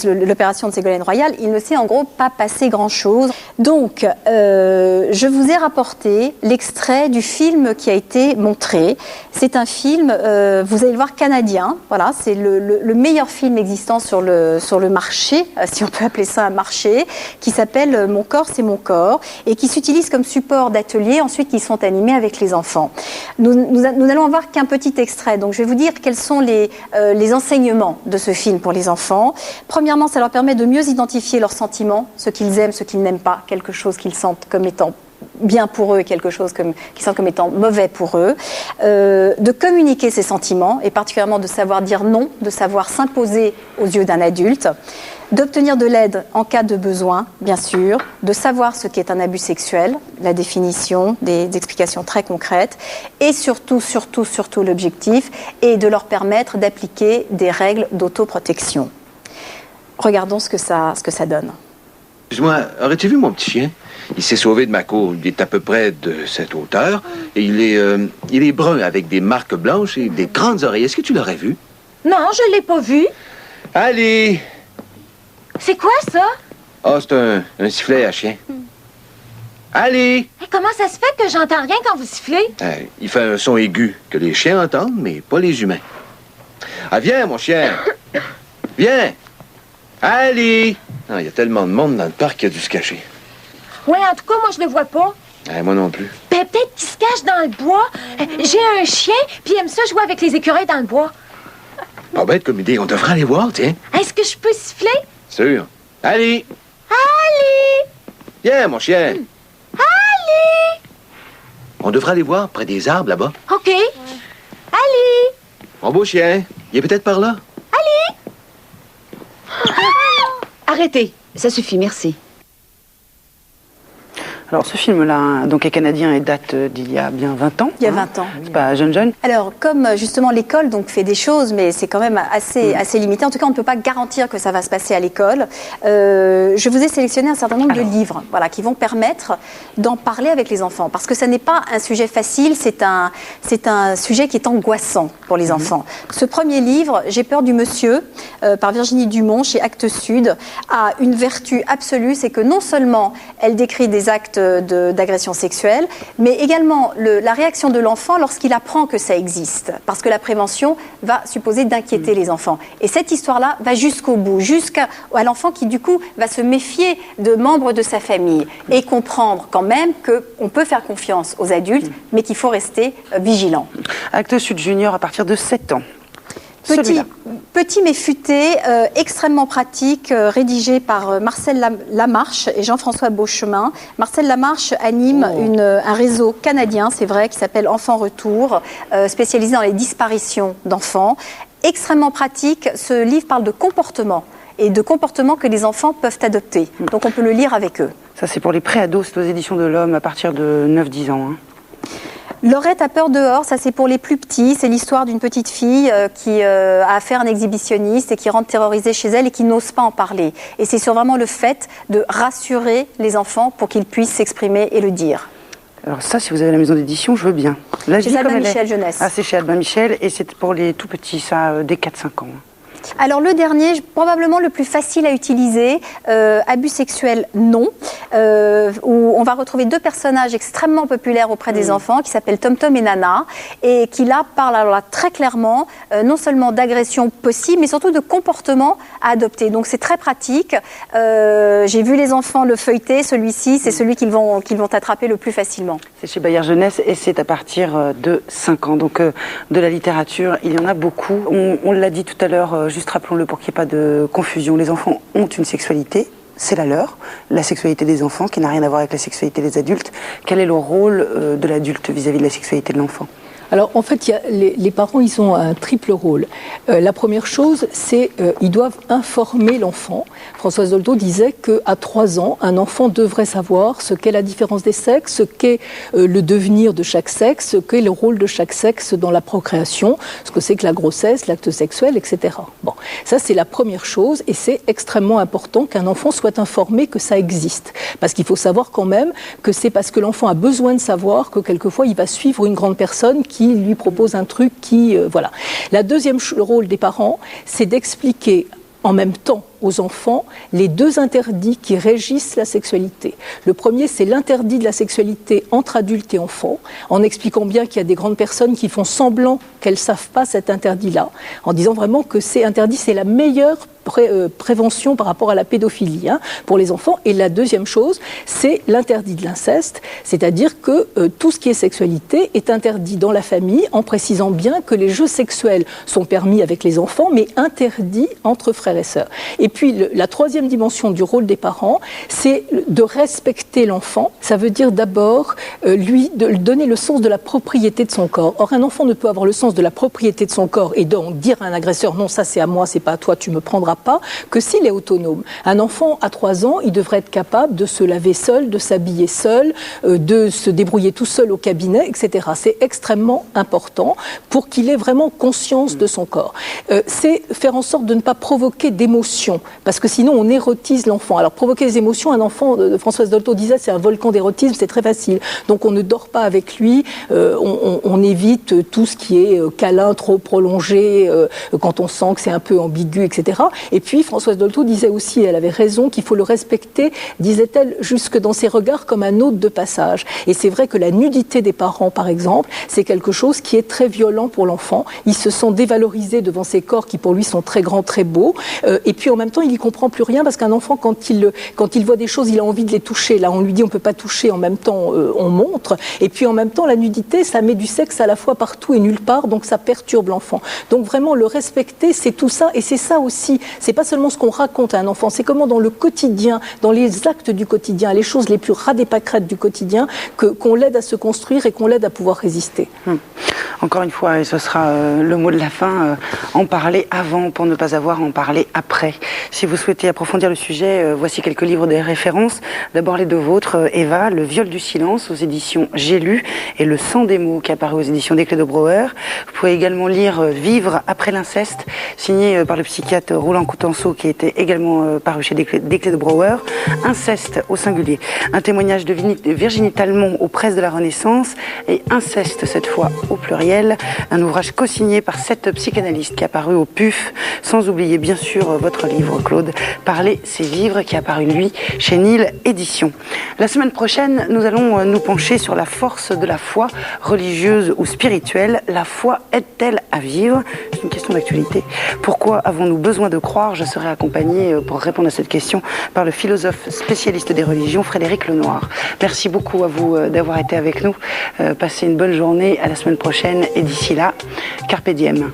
l'opération de Ségolène Royal, il ne s'est en gros pas passé grand-chose. Donc, je vous ai rapporté l'extrait du film qui a été montré. C'est un film, vous allez le voir, canadien. Voilà, c'est le meilleur film existant sur le marché, si on peut appeler ça un marché, qui s'appelle « Mon corps, c'est mon corps » et qui s'utilise comme support d'ateliers ensuite qui sont animés avec les enfants. Nous n'allons avoir qu'un petit extrait, donc je vais vous dire quels sont les enseignements de ce film pour les enfants. Premièrement, ça leur permet de mieux identifier leurs sentiments, ce qu'ils aiment, ce qu'ils n'aiment pas, quelque chose qu'ils sentent comme étant bien pour eux et quelque chose qu'ils sentent comme étant mauvais pour eux, de communiquer ses sentiments et particulièrement de savoir dire non, de savoir s'imposer aux yeux d'un adulte, d'obtenir de l'aide en cas de besoin, bien sûr, de savoir ce qu'est un abus sexuel, la définition, des explications très concrètes, et surtout l'objectif est de leur permettre d'appliquer des règles d'autoprotection. Regardons ce que ça donne. Excuse-moi, aurais-tu vu mon petit chien? Il s'est sauvé de ma cour. Il est à peu près de cette hauteur. Et il est brun avec des marques blanches et des grandes oreilles. Est-ce que tu l'aurais vu? Non, je l'ai pas vu. Allez! C'est quoi ça? Ah, c'est un sifflet à chien. Allez! Et comment ça se fait que j'entends rien quand vous sifflez? Il fait un son aigu que les chiens entendent, mais pas les humains. Ah, viens, mon chien! Viens! Allez! Il y a tellement de monde dans le parc qu'il a dû se cacher. Ouais, en tout cas, moi, je le vois pas. Moi non plus. Ben, peut-être qu'il se cache dans le bois. J'ai un chien, puis il aime ça jouer avec les écureuils dans le bois. Pas bête comme idée. On devrait aller voir, tiens. Est-ce que je peux siffler? Sûr. Allez! Allez! Viens, mon chien. Allez! On devrait aller voir près des arbres, là-bas. OK. Allez! Mon beau chien, il est peut-être par là. Allez! Arrêtez. Ça suffit, merci. Alors ce film-là, donc est canadien et date d'il y a bien 20 ans. Il y a 20 ans. C'est pas jeune. Alors comme justement l'école donc fait des choses, mais c'est quand même assez limité. En tout cas, on ne peut pas garantir que ça va se passer à l'école. Je vous ai sélectionné un certain nombre de livres, voilà, qui vont permettre d'en parler avec les enfants, parce que ça n'est pas un sujet facile. C'est un sujet qui est angoissant pour les enfants. Ce premier livre, J'ai peur du monsieur, par Virginie Dumont chez Actes Sud, a une vertu absolue, c'est que non seulement elle décrit des actes d'agression sexuelle, mais également la réaction de l'enfant lorsqu'il apprend que ça existe, parce que la prévention va supposer d'inquiéter les enfants. Et cette histoire-là va jusqu'au bout, jusqu'à l'enfant qui du coup va se méfier de membres de sa famille et comprendre quand même qu'on peut faire confiance aux adultes, mais qu'il faut rester vigilant. Actes Sud Junior à partir de 7 ans. Petit mais futé, extrêmement pratique, rédigé par Marcel Lamarche et Jean-François Beauchemin. Marcel Lamarche anime un réseau canadien, c'est vrai, qui s'appelle Enfants Retour, spécialisé dans les disparitions d'enfants. Extrêmement pratique, ce livre parle de comportement et de comportements que les enfants peuvent adopter. Donc on peut le lire avec eux. Ça c'est pour les pré-ados, c'est aux éditions de l'Homme à partir de 9-10 ans. Laurette a peur dehors, ça c'est pour les plus petits, c'est l'histoire d'une petite fille qui a affaire à un exhibitionniste et qui rentre terrorisée chez elle et qui n'ose pas en parler. Et c'est sur vraiment le fait de rassurer les enfants pour qu'ils puissent s'exprimer et le dire. Alors ça, si vous avez la maison d'édition, je veux bien. Là, chez Albin Michel Jeunesse. Ah, c'est chez Albin Michel et c'est pour les tout petits, ça, dès 4-5 ans. Alors le dernier, probablement le plus facile à utiliser, abus sexuels non. où on va retrouver deux personnages extrêmement populaires auprès des enfants qui s'appellent Tom Tom et Nana, et qui là parlent alors là, très clairement non seulement d'agression possible, mais surtout de comportement à adopter. Donc c'est très pratique. J'ai vu les enfants le feuilleter, celui-ci, c'est celui qu'ils vont attraper le plus facilement. C'est chez Bayard Jeunesse et c'est à partir de 5 ans. Donc de la littérature, il y en a beaucoup. On l'a dit tout à l'heure, juste rappelons-le pour qu'il n'y ait pas de confusion. Les enfants ont une sexualité. C'est la leur, la sexualité des enfants, qui n'a rien à voir avec la sexualité des adultes. Quel est le rôle de l'adulte vis-à-vis de la sexualité de l'enfant ? Alors en fait, les parents, ils ont un triple rôle. La première chose, c'est ils doivent informer l'enfant. Françoise Dolto disait qu'à 3 ans, un enfant devrait savoir ce qu'est la différence des sexes, ce qu'est le devenir de chaque sexe, ce qu'est le rôle de chaque sexe dans la procréation, ce que c'est que la grossesse, l'acte sexuel, etc. Bon, ça c'est la première chose et c'est extrêmement important qu'un enfant soit informé que ça existe. Parce qu'il faut savoir quand même que c'est parce que l'enfant a besoin de savoir que quelquefois il va suivre une grande personne qui lui propose un truc qui... voilà. La deuxième rôle des parents, c'est d'expliquer en même temps aux enfants les deux interdits qui régissent la sexualité. Le premier, c'est l'interdit de la sexualité entre adultes et enfants, en expliquant bien qu'il y a des grandes personnes qui font semblant qu'elles ne savent pas cet interdit-là, en disant vraiment que c'est interdit, c'est la meilleure prévention par rapport à la pédophilie pour les enfants. Et la deuxième chose, c'est l'interdit de l'inceste, c'est-à-dire que tout ce qui est sexualité est interdit dans la famille, en précisant bien que les jeux sexuels sont permis avec les enfants, mais interdits entre frères et sœurs. Et puis la troisième dimension du rôle des parents, c'est de respecter l'enfant. Ça veut dire d'abord lui donner le sens de la propriété de son corps. Or, un enfant ne peut avoir le sens de la propriété de son corps et donc dire à un agresseur non, ça c'est à moi, c'est pas à toi, tu me prendras pas, que s'il est autonome. Un enfant à 3 ans, il devrait être capable de se laver seul, de s'habiller seul, de se débrouiller tout seul au cabinet, etc. C'est extrêmement important pour qu'il ait vraiment conscience de son corps. C'est faire en sorte de ne pas provoquer d'émotions, parce que sinon on érotise l'enfant. Alors provoquer des émotions, un enfant, Françoise Dolto disait, c'est un volcan d'érotisme, c'est très facile. Donc on ne dort pas avec lui, on évite tout ce qui est câlin trop prolongé, quand on sent que c'est un peu ambigu, etc. Et puis Françoise Dolto disait aussi, elle avait raison, qu'il faut le respecter, disait-elle, jusque dans ses regards comme un hôte de passage. Et c'est vrai que la nudité des parents, par exemple, c'est quelque chose qui est très violent pour l'enfant. Il se sent dévalorisé devant ses corps qui pour lui sont très grands, très beaux. Et puis en même temps, il n'y comprend plus rien parce qu'un enfant, quand il voit des choses, il a envie de les toucher. Là, on lui dit on ne peut pas toucher, en même temps, on montre. Et puis en même temps, la nudité, ça met du sexe à la fois partout et nulle part, donc ça perturbe l'enfant. Donc vraiment, le respecter, c'est tout ça. Et c'est ça aussi, c'est pas seulement ce qu'on raconte à un enfant, c'est comment dans le quotidien, dans les actes du quotidien, les choses les plus ras et pâquerettes du quotidien, qu'on l'aide à se construire et qu'on l'aide à pouvoir résister. Encore une fois, et ce sera le mot de la fin, en parler avant pour ne pas avoir à en parler après. Si vous souhaitez approfondir le sujet, voici quelques livres de référence. D'abord les deux vôtres, Eva, Le viol du silence aux éditions J'ai lu et Le sang des mots qui apparaît aux éditions Desclés de Brouwer. Vous pouvez également lire Vivre après l'inceste, signé par le psychiatre Roland Coutenceau, qui était également paru chez Desclés de Brouwer. Inceste au singulier, un témoignage de Virginie Talmont aux presses de la Renaissance, et Inceste cette fois au pluriel, un ouvrage co-signé par 7 psychanalystes qui est apparu au PUF, sans oublier bien sûr votre livre, Claude, Parler c'est vivre, qui est apparu lui chez Nil Éditions. La semaine prochaine, nous allons nous pencher sur la force de la foi, religieuse ou spirituelle. La foi aide-t-elle à vivre? C'est une question d'actualité. Pourquoi avons-nous besoin de croire? Je serai accompagnée pour répondre à cette question par le philosophe spécialiste des religions, Frédéric Lenoir. Merci beaucoup à vous d'avoir été avec nous. Passez une bonne journée, à la semaine prochaine et d'ici là, carpe diem.